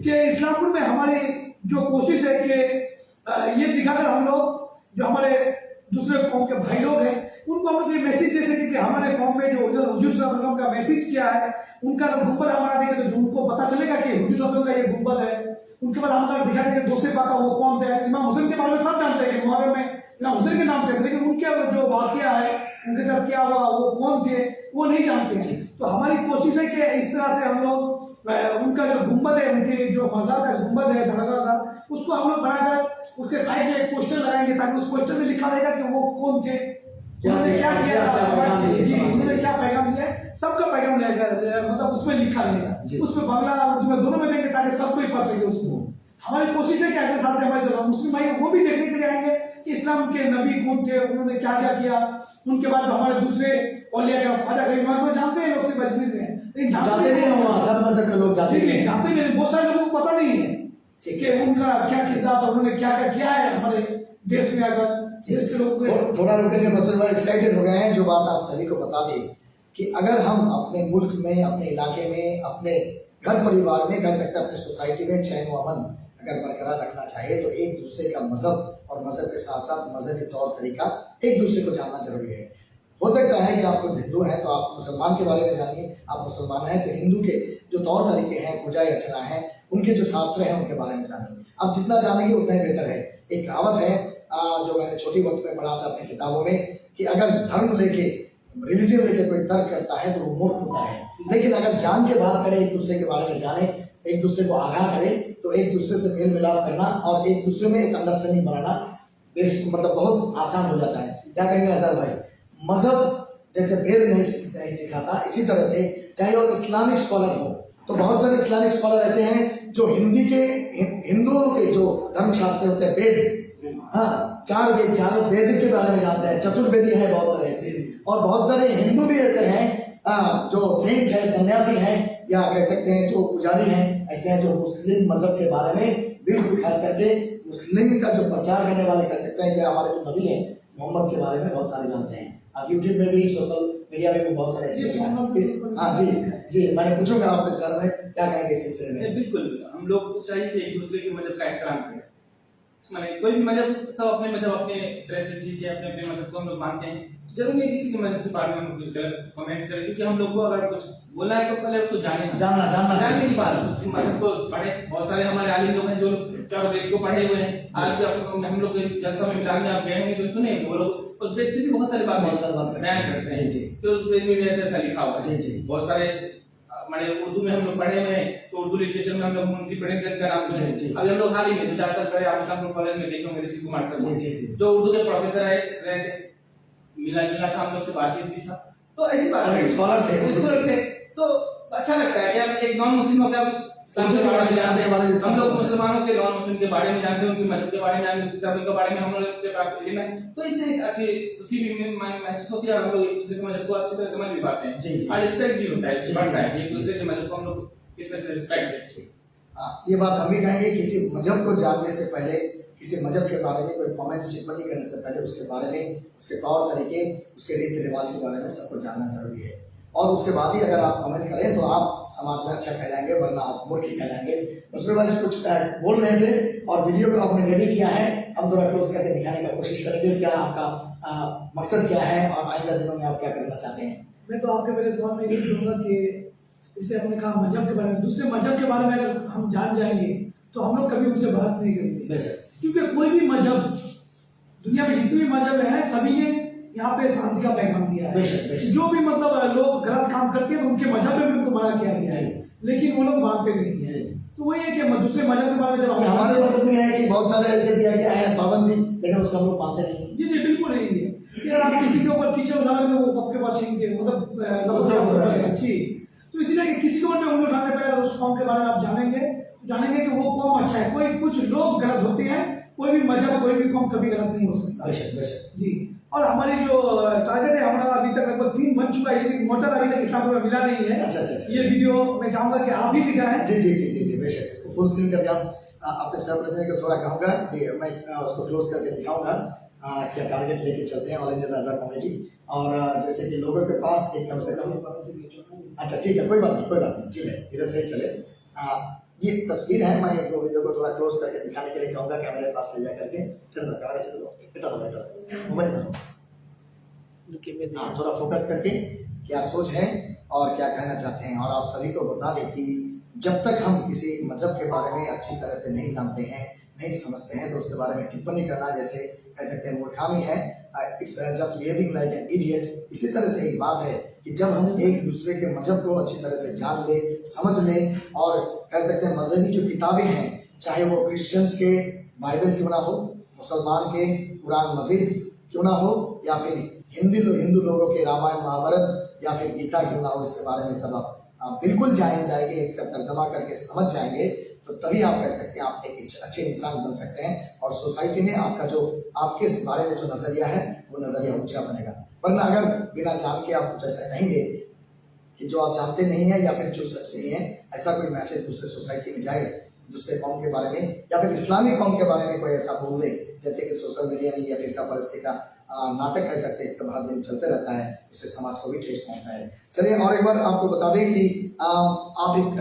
कि इस्लामपुर में हमारी जो कोशिश है कि ये दिखाकर हम लोग जो हमारे दूसरे कौम के भाई लोग हैं उनको हम लोग ये मैसेज दे सके कि हमारे कौम में जो हुजूर सल्लल्लाहु अलैहि वसल्लम का मैसेज क्या है, उनका गुंबद हमारा देखे तो उनको पता चलेगा कि हुजूर सल्लल्लाहु अलैहि वसल्लम का ये गुंबद है। उनके बाद हम दिखा देंगे दोसे पाका वो कौन थे। इमाम हुसैन के बारे में सब जानते हैं कि मुहर्रम में इमाम हुसैन के नाम से, लेकिन उनके जो वाकया है, उनके साथ क्या हुआ, वो कौन थे, वो नहीं जानते हैं। तो हमारी कोशिश है कि इस तरह से हम लोग उनका जो गुंबद है, उनके जो मज़ार का गुंबद है दरगाह का, उसको हम लोग बनाकर उसके साइड में एक पोस्टर लगाएंगे ताकि उस पोस्टर में लिखा रहेगा कि वो कौन थे, उन्होंने क्या किया, उन्होंने क्या पैगाम दिया, सबका पैगाम रहेगा, मतलब उसमें लिखा रहेगा, उसमें बांग्ला और उर्दू में दोनों में देंगे ताकि सब कोई पढ़ सके उसको। हमारी कोशिश है कि अगले साल से हमारे जो मुस्लिम भाई वो भी देखने के लिए आएंगे कि इस्लाम के नबी कौन थे, उन्होंने क्या क्या किया। उनके बाद हमारे दूसरे औलिया का ख्वाजा गरीब नवाज जानते हैं लोग सिर्फ अजमेर में, लेकिन जाते नहीं हो वहाँ, सब मजहब के लोग जाते नहीं, जानते नहीं, बहुत सारे लोगों को पता नहीं है कि उनका क्या किरदार था, उन्होंने क्या क्या किया है हमारे देश में। अगर देश के लोग थोड़ा रुकेंगे, मसूद भाई एक्साइटेड हो गए हैं। जो बात आप सभी को बता दें कि अगर हम अपने मुल्क में, अपने इलाके में, अपने घर परिवार में, कह सकते हैं अपने सोसाइटी में चैन व अमन अगर बरकरार रखना चाहे तो एक दूसरे का मजहब और मजहब के साथ साथ मजहबी तौर तरीका एक दूसरे को जानना जरूरी है। हो सकता है कि आप खुद हिंदू हैं तो आप मुसलमान के बारे में जानिए, आप मुसलमान हैं तो हिंदू के जो तौर तरीके हैं, पूजा अर्चना है, उनके जो शास्त्र हैं उनके बारे में जानिए। आप जितना जानेंगे उतना ही बेहतर है। एक कहावत है जो मैंने छोटी वक्त में पढ़ा था अपनी किताबों में कि अगर धर्म लेके, रिलीजन लेके कोई तर्क करता है तो वो मूर्ख होता है, लेकिन अगर जान के बात करे, एक दूसरे के बारे में जाने, एक दूसरे को आगाह करे तो एक दूसरे से मेल मिलाप करना और एक दूसरे में एक अंडरस्टैंडिंग बनाना मतलब बहुत आसान हो जाता है। क्या कहेंगे अजहर भाई? मजहब जैसे वेद नहीं सिखाता, इसी तरह से चाहे और इस्लामिक स्कॉलर हो तो बहुत सारे इस्लामिक स्कॉलर ऐसे हैं जो हिंदुओं के जो धर्मशास्त्र होते हैं, वेद, हाँ 4 वेद, 4 वेद के बारे में जानते हैं, चतुर्वेदी है बहुत सारे ऐसे, और बहुत सारे हिंदू भी ऐसे हैं जो सेंट है, सन्यासी हैं, या कह सकते हैं जो पुजारी हैं, ऐसे हैं जो मुस्लिम मजहब के बारे में बिल्कुल खास करके मुस्लिम का जो प्रचार करने वाले कह सकते हैं कि हमारे जो नबी हैं मोहम्मद के बारे में बहुत सारे जानते हैं। आप यूट्यूब में भी, सोशल मीडिया में भी बहुत सारे ऐसे हाँ जी जी, मैंने पूछूंगा आपके सर में क्या कहेंगे इस सिलसिले में। बिल्कुल, हम लोग को चाहिए कि एक दूसरे के मजहब का एहतराम करें। माने कोई भी मजहब, सब अपने मजहब अपने तरह से ठीक है, अपने अपने मजहब को हम लोग मानते हैं। जरूरी नहीं किसी के मजहब के बारे में हम कुछ गलत कमेंट करें, क्योंकि हम लोग को अगर कुछ बोलना है तो पहले उसको जानने की बात, उस मजहब को पढ़े। बहुत सारे हमारे आलिम लोग हैं जो चारों वेद को पढ़े हुए हैं। आज भी हम लोग जलसा में मिलान में आप गए होंगे तो सुने, वो लोग उस वेद से भी बहुत सारी बातें बयान करते हैं तो उस वेद में भी ऐसा ऐसा लिखा हुआ है। बहुत सारे माने उर्दू में हम लोग पढ़े हुए हैं, तो उर्दू लिटरेचर में हम लोग मुंशी प्रेमचंद का नाम सुने। अभी हम लोग हाल ही में 2-4 साल पहले आप इस्लामपुर कॉलेज में देखे होंगे ऋषि कुमार सर, जो उर्दू के प्रोफेसर रहे थे। मिला जुला था, हम लोग से बातचीत भी था, तो ऐसी बात स्कॉलर थे। तो अच्छा लगता है कि आप एक नॉन मुस्लिम होकर आप इस्लाम के बारे में जानते हैं। हम लोग मुसलमानों के नॉन मुस्लिम के बारे में जानते हैं, उनके मजहब के बारे में जानते हैं, किताबों के बारे में हम लोग के पास लेना, तो इससे एक अच्छी खुशी भी महसूस होती है। हम लोग एक दूसरे के मजहब को अच्छी तरह समझ भी पाते हैं और रिस्पेक्ट भी होता है, इससे बढ़ता है एक दूसरे के मजहब को हम लोग किस तरह से रिस्पेक्ट देते हैं। ये बात हम भी कहेंगे, किसी मजहब को जानने से पहले, किसी मजहब के बारे में कोई कमेंट्स टिप्पणी करने से पहले उसके बारे में, उसके तौर तरीके, उसके रीति रिवाज के बारे में सबको जानना जरूरी है। और उसके बाद ही अगर आप कमेंट करें तो आप समाज में अच्छा कहलाएंगे, वरना आप मूर्ख कहलाएंगे। उसके बाद कुछ बोल रहे थे और वीडियो को आपने रेडी किया है, हम थोड़ा क्लोज करके दिखाने का कोशिश करेंगे क्या आपका मकसद क्या है और आइंदा दिनों में आप क्या करना चाहते हैं। मैं तो आपके पहले सवाल में यही कहूँगा कि जैसे आपने कहा मजहब के बारे में, दूसरे मजहब के बारे में अगर हम जान जाएंगे तो हम लोग कभी उनसे बहस नहीं करेंगे, क्योंकि कोई भी मजहब, दुनिया में जितने भी मजहब हैं सभी ने यहाँ पे शांति का पैगाम दिया है। जो भी मतलब लोग गलत काम करते हैं तो उनके मजहब में भी उनको मना किया गया है, लेकिन वो लोग मानते नहीं है। तो वही है कि दूसरे मजहब के बारे में जब हमारे मजहब में है कि बहुत सारे ऐसे दिया गया है पाबंदी, लेकिन उसका हम लोग मानते नहीं। जी जी बिल्कुल नहीं है कि अगर आप किसी के ऊपर कीचड़ उठाने में वो आपके पास छीन के मतलब अच्छी, तो इसलिए किसी के ऊपर उंगली उठाने पर उस कौम के बारे में आप जानेंगे कि वो कौम अच्छा है। कोई कुछ लोग गलत होते हैं, कोई भी मजहब, कोई भी कौम कभी गलत नहीं हो सकता जी। और हमारी जो टारगेट है, हमारा अभी तक लगभग 3 बन चुका है, लेकिन मोटर अभी तक इस्लामपुर में मिला नहीं है। अच्छा। ये वीडियो मैं चाहूंगा कि आप ही दिखाएं। जी बेशक, इसको फुल स्क्रीन करके हम अपने सहप्रतिनिधि को थोड़ा कहूंगा कि मैं उसको क्लोज करके दिखाऊंगा क्या टारगेट लेके चलते हैं ऑल इंडिया रज़ा कमेटी। और जैसे कि लोगों के पास एक कम से कम, अच्छा ठीक है, कोई बात नहीं, ठीक है, इधर से चले। ये तस्वीर है, मैं एक वीडियो को थोड़ा क्लोज करके दिखाने के लिए कहूंगा कैमरे के पास ले जा करके। चलो कैमरा चलो, बेटा मोबाइल हाँ, थोड़ा फोकस करके क्या सोच है और क्या कहना चाहते हैं। और आप सभी को बता दें कि जब तक हम किसी मजहब के बारे में अच्छी तरह से नहीं जानते हैं, नहीं समझते हैं, तो उसके बारे में टिप्पणी करना जैसे कह सकते हैं मूर्खामी है। It's just behaving like an idiot. इसी तरह से एक बात है कि जब हम एक दूसरे के मजहब को अच्छी तरह से जान ले, समझ ले, और कह सकते हैं मजहबी जो किताबें हैं, चाहे वो क्रिश्चियंस के बाइबल क्यों ना हो, मुसलमान के कुरान मजीद क्यों ना हो, या फिर हिंदू लोगों के रामायण महाभारत या फिर गीता क्यों ना हो, इसके बारे में जब आप बिल्कुल जाएंगे, इसका तर्जमा करके समझ जाएंगे, तो तभी आप कह सकते हैं आप एक अच्छे इंसान बन सकते हैं और सोसाइटी में आपका जो आपके बारे में जो नजरिया है वो नजरिया ऊंचा बनेगा। वरना अगर बिना जान के आप कुछ ऐसा कहेंगे कि जो आप जानते नहीं है या फिर जो सच नहीं है, ऐसा कोई मैसेज दूसरे सोसाइटी में जाए, दूसरे कौम के बारे में या फिर इस्लामिक कौम के बारे में कोई ऐसा बोल दे, जैसे कि सोशल मीडिया में या फिर परस्ती का नाटक कह सकते हैं, हर दिन चलते रहता है, इससे समाज को भी ठेस पहुंचता है। चलिए और एक बार आपको बता दें कि आप एक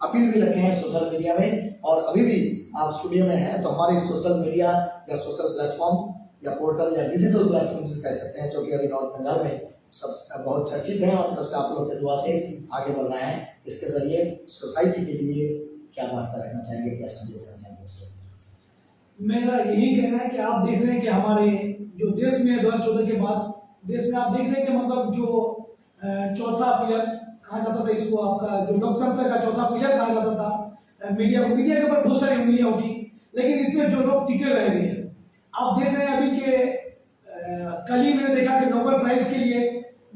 अपील भी रखे हैं सोशल मीडिया में, और अभी भी आप स्टूडियो में हैं तो हमारे सोशल मीडिया या सोशल प्लेटफॉर्म या पोर्टल या डिजिटल प्लेटफॉर्म से कह सकते हैं, जो कि अभी नॉर्थ बंगाल में सब बहुत चर्चित है और सबसे आप लोग के दुआ से आगे बढ़ रहे हैं। इसके जरिए सोसाइटी के लिए क्या वार्ता रखना चाहेंगे, क्या संदेश रखना चाहेंगे उससे? मेरा यही कहना है कि आप देख रहे हैं कि हमारे जो देश में 2014 के बाद देश में आप देख रहे हैं कि मतलब जो चौथा पिलर कहा जाता था, इसको आपका जो लोकतंत्र का चौथा पिलर कहा जाता था, मीडिया के ऊपर बहुत सारी उंगलियां उठी, लेकिन इसमें जो लोग टिके रह गए हैं। आप देख रहे हैं अभी के कल ही मैंने देखा कि नोबेल प्राइज के लिए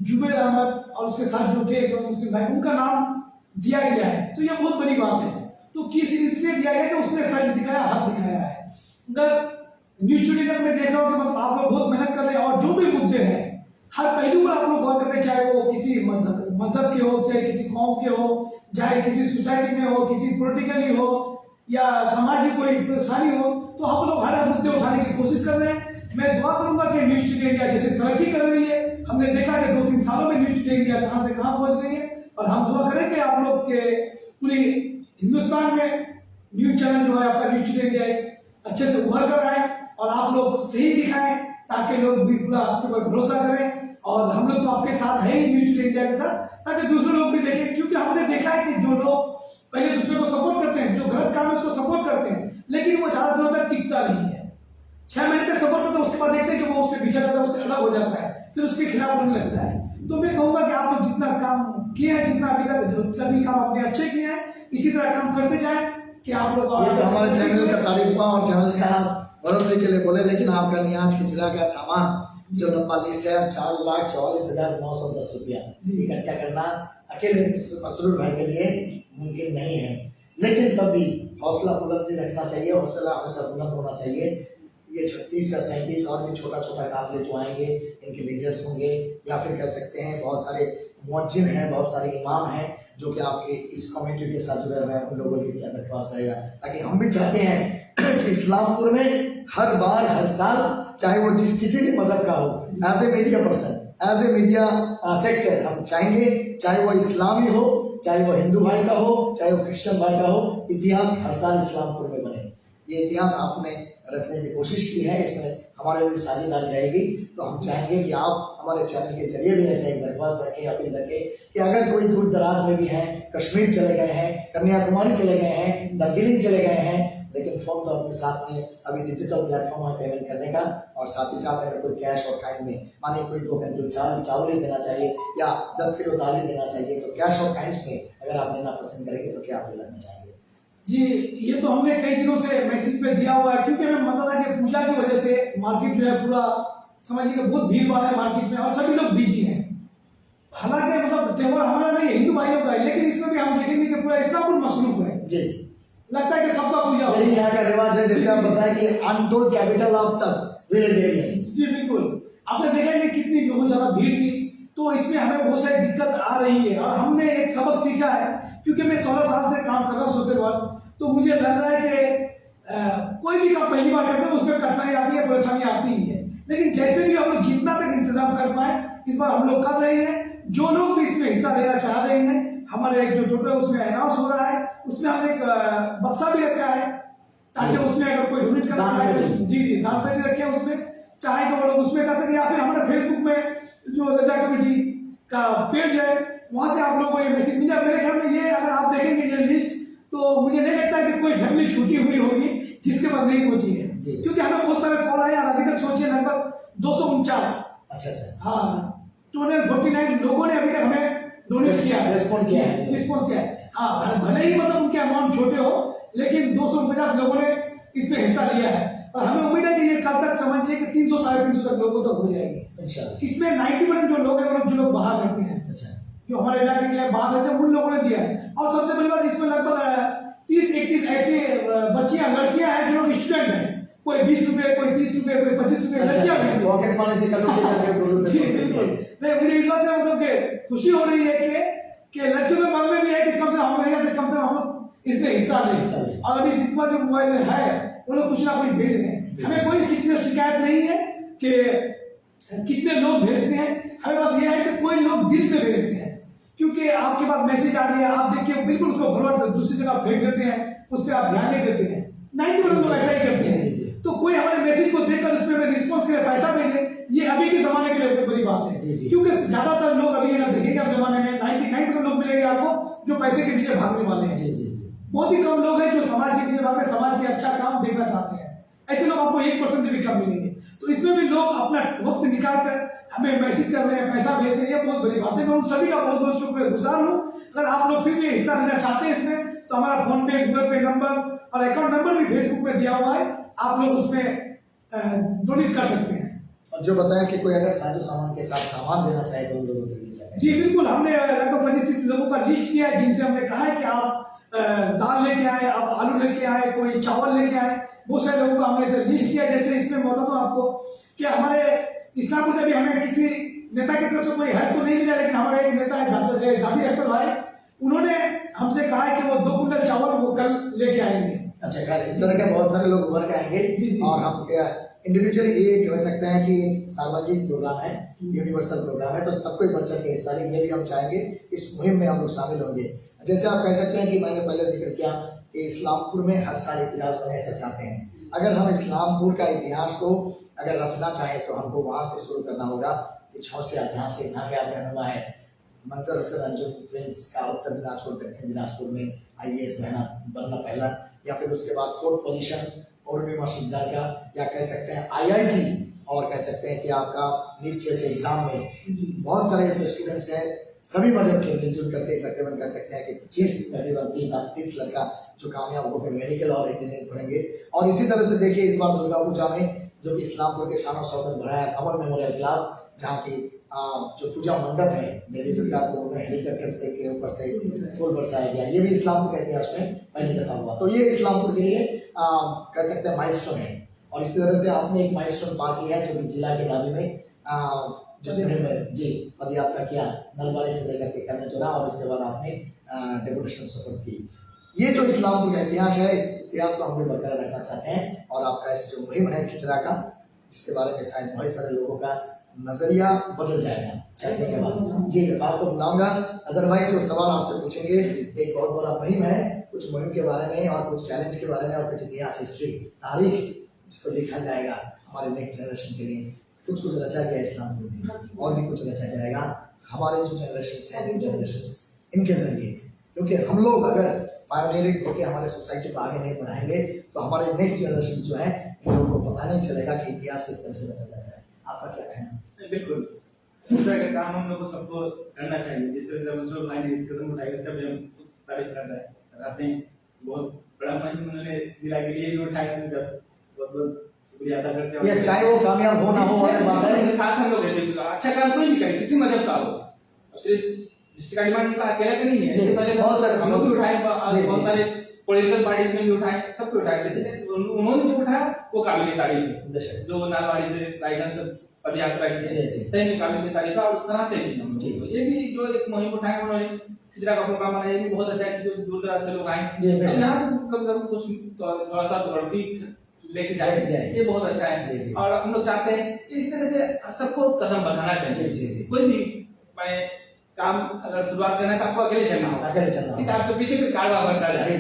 जुबेर अहमद और उसके साथ जो थे मुस्लिम भाई, उनका नाम दिया गया है, तो यह बहुत बड़ी बात है। तो किस इसलिए दिया गया कि उसने सच दिखाया, हक दिखाया है। अगर न्यूज चैनल में देखा हो कि मतलब आप लोग बहुत मेहनत कर रहे हैं और जो भी मुद्दे हैं हर पहलू पर आप लोग गौर करते हैं, चाहे वो किसी मजहब के हो, चाहे किसी कौम के हो, चाहे किसी सोसाइटी में हो, किसी पॉलिटिकली हो या सामाजिक कोई परेशानी हो, तो हम लोग हर मुद्दे उठाने की कोशिश कर रहे हैं। मैं दुआ करूंगा कि न्यूज टुडे इंडिया जैसे तरक्की कर रही है, हमने देखा कि 2-3 सालों में न्यूज टुडे इंडिया कहां से कहां पहुंच गई है, और हम दुआ करें कि आप लोग के पूरी हिंदुस्तान में न्यूज चैनल जो है आपका न्यूज टुडे इंडिया अच्छे से उभर कर आए और आप लोग सही दिखाएं, ताकि लोग भी पूरा आपके ऊपर भरोसा करें। और हम लोग तो आपके साथ है ही न्यूज टुडे इंडिया के साथ, ताकि दूसरे लोग भी देखें, क्योंकि हमने देखा है कि जो लोग पहले दूसरे को सपोर्ट करते हैं, जो गलत काम है उसको सपोर्ट करते हैं, लेकिन वो ज्यादा दिनों तक टिकता नहीं है। 6 महीने तक सपोर्ट करते हैं, उसके बाद देखते हैं कि वो उससे बिछड़ जाता है, उससे अलग हो जाता है, फिर उसके खिलाफ होने लगता है। तो मैं कहूंगा कि आप लोग जितना काम किए हैं, जितना अभी तक जितना भी काम आपने अच्छे किए हैं, इसी तरह काम करते जाएं कि आप लोग। ये तो हमारे चैनल का तारीफ और चैनल का बढ़ोतरी के लिए बोले, लेकिन आपका नियाज खिचड़ा का सामान जो लंबा लिस्ट है 4,44,910 रुपया इकट्ठा करना अकेले मसरूर भाई के लिए मुमकिन नहीं है, लेकिन तब भी हौसला बुलंदी रखना चाहिए, हौसला हमेशा बुलंद होना चाहिए। ये 36 या 37 और भी छोटा छोटा काफिले जो आएंगे, इनके लीडर्स होंगे, या फिर कह सकते हैं बहुत सारे मुअज्जिन हैं, बहुत सारे इमाम हैं जो कि आपके इस कम्युनिटी के साथ जुड़े हुए हैं, उन लोगों के क्या विश्वास रहेगा, ताकि हम भी चाहते हैं कि इस्लामपुर में हर बार हर साल, चाहे वो किसी भी मजहब का हो, as a media person, as a media sector, हम चाहेंगे चाहे वो इस्लामी हो, चाहे वो हिंदू भाई का हो, चाहे वो क्रिश्चियन भाई का हो, इतिहास हर साल इस्लामपुर में बने। ये इतिहास आपने रखने की कोशिश की है, इसमें हमारे भी साझेदारी रहेगी। तो हम चाहेंगे कि आप हमारे चैनल के जरिए भी ऐसा एक दरख्वास्त रखें, अपील रखें कि अगर कोई दूर दराज में भी हैं, कश्मीर चले गए हैं, कन्याकुमारी चले गए हैं, दार्जिलिंग चले गए हैं, लेकिन फोन तो अपने साथ में अभी डिजिटल प्लेटफॉर्म है पेमेंट करने का, और साथ ही साथ अगर कोई कैश और काइंड में माने कोई 2 क्विंटल चावल ही देना चाहिए या 10 किलो दाल ही देना चाहिए, तो कैश और काइंड्स में अगर आप देना पसंद करेंगे तो क्या आप देना चाहेंगे? जी, ये तो हमने कई दिनों से मैसेज पे दिया हुआ है, क्योंकि हमें पता था कि पूजा की वजह से मार्केट जो है पूरा समझिए कि बहुत भीड़ भाड़ है मार्केट में और सभी लोग बिजी हैं। हालांकि मतलब त्योहार हमारा नहीं है, हिंदू भाइयों का है, लेकिन इसमें भी हम देखेंगे कि पूरा इस्लामपुर मसरूफ है जी, लगता है कि सबका पूजा यही यहाँ का रिवाज है, जैसे आप बताएं कि untold capital of the village areas. जी बिल्कुल, आपने देखा है कि कितनी बहुत ज्यादा भीड़ थी, तो इसमें हमें बहुत सारी दिक्कत आ रही है। और हमने एक सबक सीखा है, क्योंकि मैं 16 साल से काम कर रहा हूँ सोशल वर्क, तो मुझे लग रहा है कि कोई भी काम पहली बार करते हैं उसमें कठिनाई आती है, परेशानी आती ही है, लेकिन जैसे भी हम लोग जितना तक इंतजाम कर पाए इस बार हम लोग कर रहे हैं। जो लोग भी इसमें हिस्सा लेना चाह रहे हैं, हमारे एक जो टोटल उसमें अनाउंस हो रहा है, उसमें हमने एक बक्सा भी रखा है, ताकि उसमें अगर कोई डोनेट करना चाहे, जी दान पेटी रखे उसमें, चाहे तो वो लोग उसमें कर सके, या फिर हमारे फेसबुक में जो रजा कमेटी का पेज है वहां से आप लोगों को ये मैसेज मिल जाए। मेरे ख्याल में ये अगर आप देखेंगे ये लिस्ट, तो मुझे नहीं लगता कि कोई फैमिली छूटी हुई होगी जिसके पास नहीं पहुंची है, क्योंकि हमें बहुत सारे कॉल आए, अभी तक सोचिए लगभग 249, अच्छा हाँ 249 लोगों ने अभी तक हमें डोनेट किया है, रिस्पॉन्स किया है। हाँ, भले ही मतलब उनके अमाउंट छोटे हो, लेकिन 250 लोगों ने इसमें हिस्सा लिया है, और हमें उम्मीद है कि ये कल तक समझिए कि 300-350 तक लोगों तक हो जाएगी। इसमें 90% जो लोग हैं, जो लोग बाहर रहते हैं, जो हमारे इलाके के बाहर रहते हैं, उन लोगों ने दिया है। और सबसे बड़ी बात, इसमें लगभग 30-31 ऐसे बच्चियां लड़कियां हैं जो लोग स्टूडेंट हैं, कोई 20 रुपए, कोई 30 रुपए, कोई 25 रुपए लड़कियां हैं, पॉकेट मनी से जी बिल्कुल। मुझे इस बात में मतलब खुशी हो रही है कि लड़कियों के मन में भी है कि कम से कम हम इसमें हिस्सा लें, और अभी जितना जो मोबाइल है वो लोग कुछ ना कुछ भेज रहे हैं। हमें कोई किसी से शिकायत नहीं है कि कितने लोग भेजते हैं, हमें बस ये है कि कोई लोग दिल से भेजते हैं, क्योंकि आपके पास मैसेज आ गया, आप देखिए बिल्कुल उसको फॉरवर्ड दूसरी जगह फेंक देते हैं, उस पर आप ध्यान नहीं देते हैं। 90% लोग ऐसा ही करते हैं। तो कोई हमारे मैसेज को देखकर उस पर रिस्पॉन्स के लिए पैसा भेजे, ये अभी के जमाने के लिए बड़ी बात है, क्योंकि ज्यादातर लोग अभी अगर देखेंगे आप जमाने में 99% लोग मिलेंगे आपको जो पैसे के पीछे भागने वाले हैं। बहुत ही कम लोग हैं जो समाज के पीछे भागते, समाज के अच्छा काम देखना चाहते हैं। ऐसे लोग आपको 1% भी कम मिलेंगे। तो इसमें भी लोग अपना वक्त निकाल कर हमें मैसेज कर रहे हैं, पैसा भेज रहे हैं, ये बहुत बड़ी बात है। मैं उन सभी का बहुत बहुत शुक्रगुजार हूँ। अगर आप लोग फिर भी हिस्सा लेना चाहते हैं इसमें, तो हमारा फोन पे, गूगल पे नंबर और अकाउंट नंबर भी फेसबुक में दिया हुआ है, आप लोग उसमें डोनेट कर सकते हैं। और जो बताया कि कोई अगर साजो सामान के साथ सामान देना चाहे तो उन लोगों के लिए, जी बिल्कुल, हमने लगभग 25-30 लोगों का लिस्ट किया है, जिनसे हमने कहा है कि आप दाल लेके आए, आप आलू लेके आए, कोई चावल लेके आए। बहुत सारे लोगों का हमने इसे लिस्ट किया। जैसे इसमें बता दूं आपको कि हमारे इस्लामपुर से भी हमें किसी नेता की तरफ से कोई हेल्प तो नहीं मिला, लेकिन हमारे एक नेता है जावेद अख्तर भाई, उन्होंने हमसे कहा है कि वो 2 कुंटल चावल वो कल लेके आएंगे। अच्छा खैर, इस तरह के बहुत सारे लोग उभर के आएंगे जी, जी। और हम इंडिविजुअली ये कह सकते हैं कि एक सार्वजनिक प्रोग्राम है, यूनिवर्सल प्रोग्राम है, तो सबको बढ़ चढ़ के हिस्सा लेंगे, ये भी हम चाहेंगे इस मुहिम में हम लोग शामिल होंगे। जैसे आप कह सकते हैं कि मैंने पहले जिक्र किया कि इस्लामपुर में हर साल इतिहास बने, ऐसा चाहते हैं। अगर हम इस्लामपुर का इतिहास को अगर रचना चाहें तो हमको वहाँ से शुरू करना होगा कि छौसिया, जहाँ के आप रहनुमा है मंजर हुसैन अंजुम प्रिंस का उत्तर दिनाजपुर दक्षिण दिनाजपुर में IAS बनना पहला, या फिर उसके बाद 4th पोजीशन और शिकदार का, या कह सकते हैं IIT, और कह सकते हैं कि आपका नीचे से हिसाम में बहुत सारे ऐसे स्टूडेंट्स हैं सभी मजहब के मिलजुल करके तकरीबन कह सकते हैं कि 30 लड़का जो कामयाब होकर मेडिकल और इंजीनियरिंग पढ़ेंगे। और इसी तरह से देखिए इस बार दुर्गा पूजा में जो कि इस्लामपुर के शान शौकत बढ़ाया कमल मेमोरियल क्लब, जहाँ की जो पूजा मंडप है देवी दुर्गा को हेलीकॉप्टर से के ऊपर से फूल बरसाया गया, ये भी इस्लामपुर के इतिहास में पहली दफा हुआ। तो ये इस्लामपुर के लिए कह सकते हैं माइलस्टोन है। और इसी तरह से आपने एक माइलस्टोन पार किया है जो कि जिला के दावे में जिसमें जी पद यात्रा किया नलबाड़ी से लेकर के कन्या चौरा, और उसके बाद आपने डेपुटेशन सफर की। ये जो इस्लामपुर का इतिहास है, इतिहास को हम भी बरकरार रखना चाहते हैं। और आपका इस जो मुहिम है खिचड़ा का, जिसके बारे में शायद बहुत सारे लोगों का नजरिया बदल जाएगा चलने के बाद। जी आपको बुलाऊंगा अजहर भाई, जो सवाल आपसे पूछेंगे, एक बहुत बड़ा मुहिम है, कुछ मुहिम के बारे में और कुछ चैलेंज के बारे में और कुछ इतिहास, हिस्ट्री, तारीख जिसको लिखा जाएगा हमारे नेक्स्ट जनरेशन के लिए। कुछ रचा गया इस्लामपुर में और भी कुछ रचा जाएगा हमारे जो जनरेशन है, जनरेशन इनके जरिए, क्योंकि हम लोग अगर पायोनियरिंग होकर हमारे सोसाइटी को आगे नहीं बढ़ाएंगे तो हमारे नेक्स्ट जनरेशन जो है इन लोगों को पता नहीं चलेगा कि इतिहास किस तरह से रचा जाता है। आपका क्या कहना? बिल्कुल, इस तरह का काम हम लोग को सबको करना चाहिए। जिस तरह से मसरूफ भाई ने इस कदम उठाया, इसका भी हम तारीफ कर रहे हैं। सर आपने बहुत बड़ा मुहिम उन्होंने जिला के लिए भी उठाया, उनका बहुत बहुत शुक्रिया अदा करते हैं। ये चाहे वो कामयाब हो ना हो, और बात है साथ हम लोग अच्छा काम कोई भी करे, किसी मजहब का हो, सिर्फ डिस्ट्रिक्ट डिमांड का अकेला का नहीं है। इससे पहले बहुत सारे हम लोग भी उठाए, बहुत सारे पॉलिटिकल पार्टीज ने भी उठाए, सबको उठाए, लेकिन उन्होंने जो उठाया वो काबिल तारीफ है। जो नालवाड़ी से रायगंज तक पद यात्रा की है, सही में काबिल तारीफ है और सराहते भी हम लोग। ये भी जो एक मुहिम उठाए उन्होंने, खिचड़ा का प्रोग्राम बनाया, ये भी बहुत अच्छा है कि जो दूर दराज से लोग आए, यहाँ से कभी कुछ थोड़ा सा तोड़फी लेके जाए, ये बहुत अच्छा है। और हम लोग चाहते हैं कि इस तरह से सबको कदम बढ़ाना चाहिए। कोई भी काम अगर शुरुआत करना है तो आपको अकेले चलना होगा, ठीक है, आपके पीछे भी कारवा बनता जाए,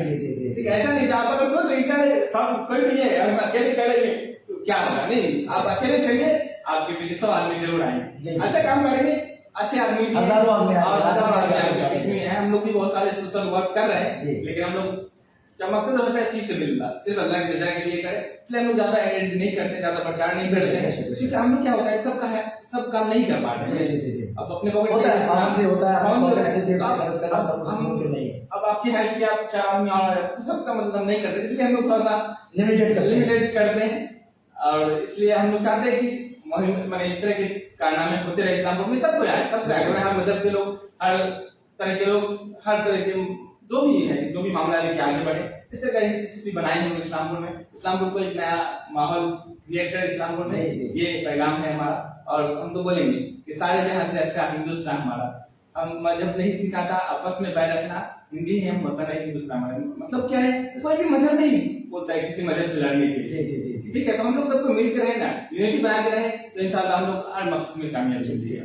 ठीक है, ऐसा नहीं आप अगर सोच रहे सब कोई नहीं है, हम अकेले करेंगे तो क्या होगा, नहीं, आप अकेले चलिए, आपके पीछे सब आदमी जरूर आएंगे, अच्छा काम करेंगे, अच्छे आदमी हजारों आदमी आपके बीच में है। हम लोग भी बहुत सारे सोशल वर्क कर रहे हैं, लेकिन हम लोग जब मकसद होता है चीज से मिलना, सिर्फ अल्लाह की रजा के लिए करें, इसलिए हम लोग ज्यादा एड नहीं करते, ज्यादा प्रचार नहीं करते हैं, क्योंकि हम लोग क्या होता है सबका है, सब काम नहीं कर पाते हैं। अब अपने पॉकेट से होता है, अब आपकी हेल्प किया, 4 आदमी आ रहे हैं तो सबका मतलब नहीं करते, इसलिए हम लोग थोड़ा सा लिमिटेड करते हैं। और इसलिए हम लोग चाहते हैं कि मैंने इस तरह के कारनामे होते रहे इस्लामपुर में, सबको आए, हर मजहब के लोग, हर तरह के लोग, हर तरह के जो भी है, जो भी मामला लेके आगे बढ़े, इस तरह का स्थिति बनाए हम इस्लामपुर में। इस्लामपुर को एक नया माहौल क्रिएट कर इस्लामपुर में, ये पैगाम है हमारा। और हम तो बोलेंगे कि सारे जहां से अच्छा हिंदुस्तान हमारा, हम मजहब नहीं सिखाता, आपस में बैर रखना, हिंदी है हम वतन है हिंदुस्तान हमारा, मतलब क्या है, कोई भी मजहब नहीं बोलता है किसी मजहब से लड़ने के लिए, ठीक है, तो हम लोग सबको मिलकर रहेगा, यूनिटी बना के रहे तो इंशाल्लाह हम लोग हर मकसद में कामयाब होंगे।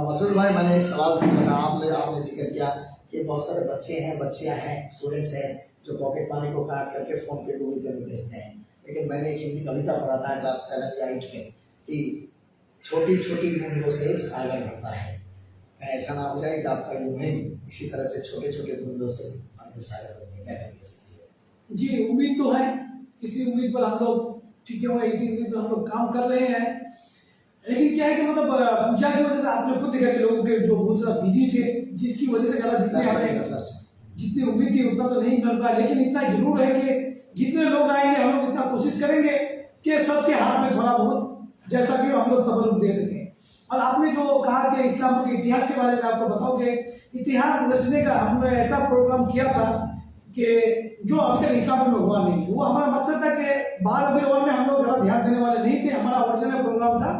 मसूद भाई, मैंने एक सवाल पूछा था, आपने जिक्र किया कि बहुत सारे बच्चियां हैं, स्टूडेंट्स हैं जो पॉकेट मनी को काट करके फोन पे गूगल पे में भेजते हैं, लेकिन मैंने एक हिंदी कविता पढ़ा था क्लास 7 या 8 में कि छोटी छोटी बूंदों से सागर भरता है। ऐसा ना हो जाए कि आपका ये मुहिम इसी तरह से छोटे छोटे बूंदों से आपके सागर बनेगा। जी उम्मीद तो है, इसी उम्मीद पर हम लोग टिके हुए, इसी उम्मीद पर हम लोग काम कर रहे हैं। लेकिन क्या है कि मतलब पूजा की वजह से आपने खुद देखा कि लोगों के जो बहुत सारा बिजी थे, जिसकी वजह से ज्यादा जितनी उम्मीद थी उतना तो नहीं मिल पाया, लेकिन इतना जरूर है कि जितने लोग आएंगे हम लोग इतना कोशिश करेंगे कि सबके हाथ में थोड़ा बहुत जैसा भी हम लोग तबरुक दे सकें। और आपने जो कहा कि इस्लाम के इतिहास के बारे में आपको बताओ कि इतिहास रचने का हमने ऐसा प्रोग्राम किया था कि जो अब तक इस्लाम में हुआ नहीं। वो हमारा मकसद था कि 12 रबीउल अव्वल में हम लोग ज़्यादा ध्यान देने वाले नहीं थे। हमारा ओरिजिनल प्रोग्राम था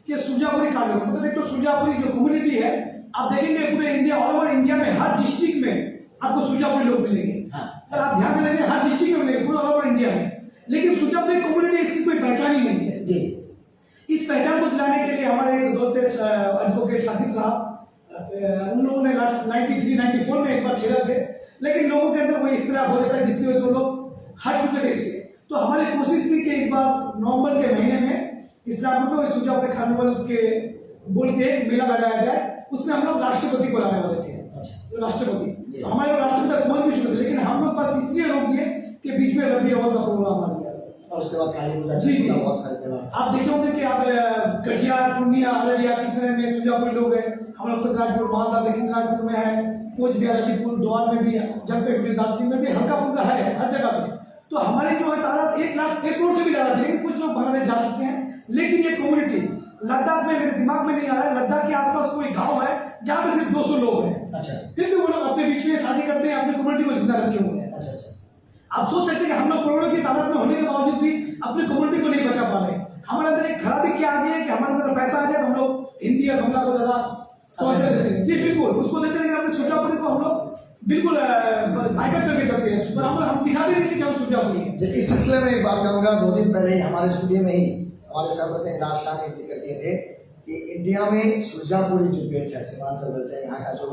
कि सुरजापुरी कांड में, मतलब एक तो सुरजापुरी जो कम्युनिटी है, आप देखेंगे पूरे इंडिया, ऑल ओवर इंडिया में हर डिस्ट्रिक्ट में आपको सुरजापुरी लोग मिलेंगे। अगर आप ध्यान से देखें हर डिस्ट्रिक्ट में मिलेंगे, पूरे ऑल ओवर इंडिया में। लेकिन सुरजापुरी कम्युनिटी इसकी कोई पहचान ही नहीं है जी। इस पहचान को दिलाने के लिए हमारे एक दोस्त एडवोकेट शाकिब साहब, उन लोगों ने 93-94 में एक बार छेड़ा थे, लेकिन लोगों के अंदर वही इस तरह हो जाता है जिसकी वजह से वो लोग हट चुके थे इससे। तो हमारी कोशिश थी कि इस बार नवंबर के महीने में इस्लामपुर में सुरजापुरी कार्निवल के बोल के मेला लगाया जाए, उसमें हम लोग राष्ट्रपति को लाने वाले थे। राष्ट्रपति हमारे राष्ट्रपति तक पहुंच भी चुके थे, लेकिन हम लोग बस इसलिए रोक दिए कि बीच में रबी अव्वल का प्रोग्राम आ गया और उसके बाद काली पूजा जी जी बहुत सारे त्योहार। आप देखे होंगे कि आप कटिहार, पूर्णिया, अररिया, किसी में सुरजापुरी लोग हैं, हम लोग उत्तरराजपुर, मालदा, दक्षिण दिनाजपुर में है, कोचबिहार, अलीपुर, द्वार में भी, जमशेदपुर, दार्जिलिंग में भी हल्का फुल्का है हर जगह पे। तो हमारी जो है तादाद 1 करोड़ से भी ज्यादा थी, लेकिन कुछ लोग बांग्लादेश जा चुके हैं। लेकिन ये कम्युनिटी लद्दाख में, मेरे दिमाग में नहीं आ रहा है, लद्दाख के आसपास कोई गाँव है जहाँ पे सिर्फ 200 लोग हैं। अच्छा। फिर भी वो लोग अपने बीच में शादी करते हैं, अपनी कम्युनिटी को जिंदा रखे हुए हैं। अच्छा अच्छा। आप सोच सकते हैं कि हम लोग करोड़ों की तादाद में होने के बावजूद भी अपनी कम्युनिटी को नहीं बचा पा रहे। हमारे अंदर एक खराबी क्या आ गई है कि हमारे अंदर पैसा आ जाए तो हम लोग हिंदी और बंगला को ज्यादा तवज्जो देते हैं। जी बिल्कुल, उसको देते हैं, लेकिन अपने सुरजापुरी को हम लोग बिल्कुल बाइकआउट करके चलते हैं। पर हम दिखाते नहीं कि हम सुरजापुरी हैं। इस सिलसिले में एक बात कहूँगा, 2 दिन पहले ही हमारे स्टूडियो में ही हमारे सहमत इजलास शाह ने जिक्र किए थे कि इंडिया में सुरजापुरी जो बेल्ट है, सीमांचल बेल्ट है, यहाँ का जो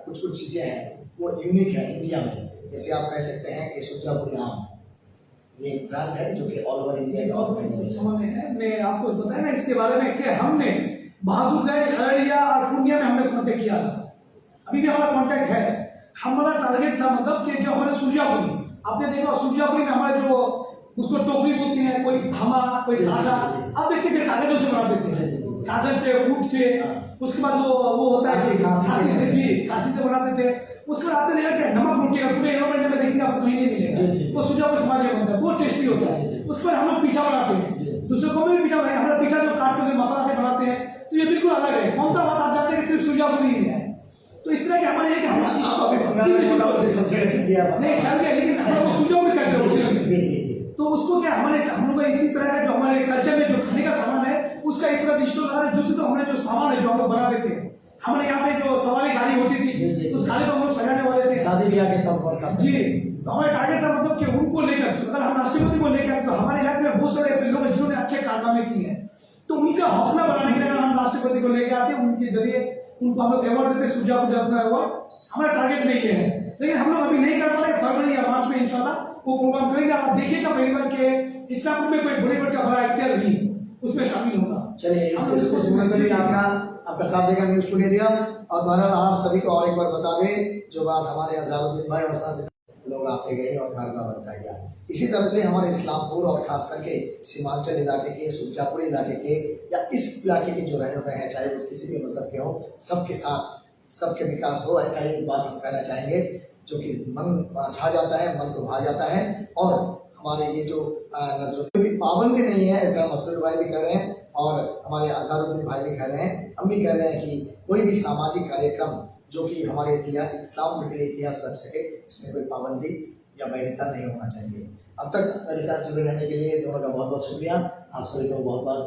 कुछ चीज़ें हैं वो यूनिक है इंडिया में। जैसे आप कह सकते हैं कि सुरजापुरी आम, ये एक ब्रांड है जो कि ऑल ओवर इंडिया का सामान है। मैं आपको बताया ना इसके बारे में कि हमने बहादुरगंज, अररिया और पूर्णिया में हमने कॉन्टेक्ट किया था, अभी भी हमारा कॉन्टेक्ट है। हमारा टारगेट था मतलब कि जो हमारे सुरजापुरी, आपने देखा सुरजापुरी में हमारे जो उसको टोकरी बोलती है, कोई धामा, कोई कागज, आप देखते थे कागजों से बनाते थे, कागज से, ऊट से, उसके बाद वो होता है काशी से, जी काशी से बनाते थे। उसके बाद आपने देखा कि नमक रोटी का पूरे एनवायरमेंट में देखेंगे आपको कहीं नहीं मिलेगा, वो सुरजापुर समाज में बनता है, बहुत टेस्टी होता है। उसके बाद हम लोग पीठा बनाते हैं, दूसरे को भी पीठा बनाए, हमारा पीठा जो काट के मसाला से बनाते हैं, तो ये बिल्कुल अलग है। कौन सा बात आप जानते हैं कि सिर्फ सुरजापुरी में है। तो इस तरह के हमारे नहीं चल गया, लेकिन सुरजापुरी कैसे तो उसको क्या हम लोग इसी तरह का जो हमारे कल्चर में जो खाने का सामान है उसका एक तरफ डिजिटल लगा रहे, दूसरी तरफ हमारे जो सामान है जो हम लोग बना देते हैं। हमारे यहाँ पे जो सवारी गाड़ी होती थी उस गाड़ी को हम लोग सजाने वाले थे शादी ब्याह के तौर पर जी। तो हमारा टारगेट था मतलब कि उनको लेकर, अगर हम राष्ट्रपति को लेकर, तो हमारे इलाके में बहुत सारे ऐसे लोग हैं जिन्होंने अच्छे कारनामे किए हैं, तो उनका हौसला बढ़ाने के लिए हम राष्ट्रपति को लेकर आते, उनके जरिए उनको हम लोग अवार्ड देते, सुरजापुर अवार्ड। हमारा टारगेट नहीं है, लेकिन हम लोग अभी नहीं कर पा रहे। फरवरी या मार्च में इंशाल्लाह वो प्रोग्राम करेंगे। आप देखिएगा पहली बार के इस्लामपुर में कोई बड़े का बड़ा एक्टर भी उसमें शामिल होगा। चलिए इस मूवमेंट में भी आपका साथ देगा न्यूज़ टुडे इंडिया। और बहरहाल आप सभी को और एक बार बता दें, जो बात हमारे अज़हरुद्दीन भाई और साथ लोग आते गए और कारवा बनता गया, इसी तरह से हमारे इस्लामपुर और खास करके सीमांचल इलाके के, सुरजापुर इलाके के या इस इलाके के जो रहने वाले हैं, चाहे वो किसी भी मजहब के हों, सबके साथ सबके विकास हो, ऐसा ही बात हम कहना चाहेंगे, जो कि मन छा जाता है, मन को भा जाता है। और हमारे ये जो नजरों की पाबंदी नहीं है, ऐसा मसूद भाई भी कह रहे हैं और हमारे अज़हरुद्दीन भाई भी कह रहे हैं, हम भी कह रहे हैं कि कोई भी सामाजिक कार्यक्रम जो कि हमारे इस्लाम के लिए इतिहास रच सके, इसमें कोई पाबंदी या बैरिता नहीं होना चाहिए। अब तक मेरे साथ जुड़े रहने के लिए दोनों का बहुत बहुत शुक्रिया। आप सभी को बहुत बहुत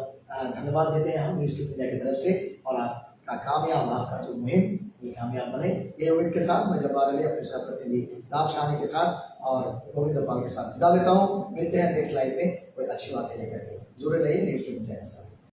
धन्यवाद देते हैं हम न्यूज़ इंडिया की तरफ से। और आपका कामयाब, आपका जो मुहिम ये कामयाब बने, ये उम्मीद के साथ मैं जब्बार अली अपने सहप्रतिनिधि राज शाह के साथ और गोविंद पाल के साथ विदा लेता हूँ। मिलते हैं नेक्स्ट लाइव में कोई अच्छी बातें लेकर के। जुड़े रहिए न्यूज़ इंडिया के साथ।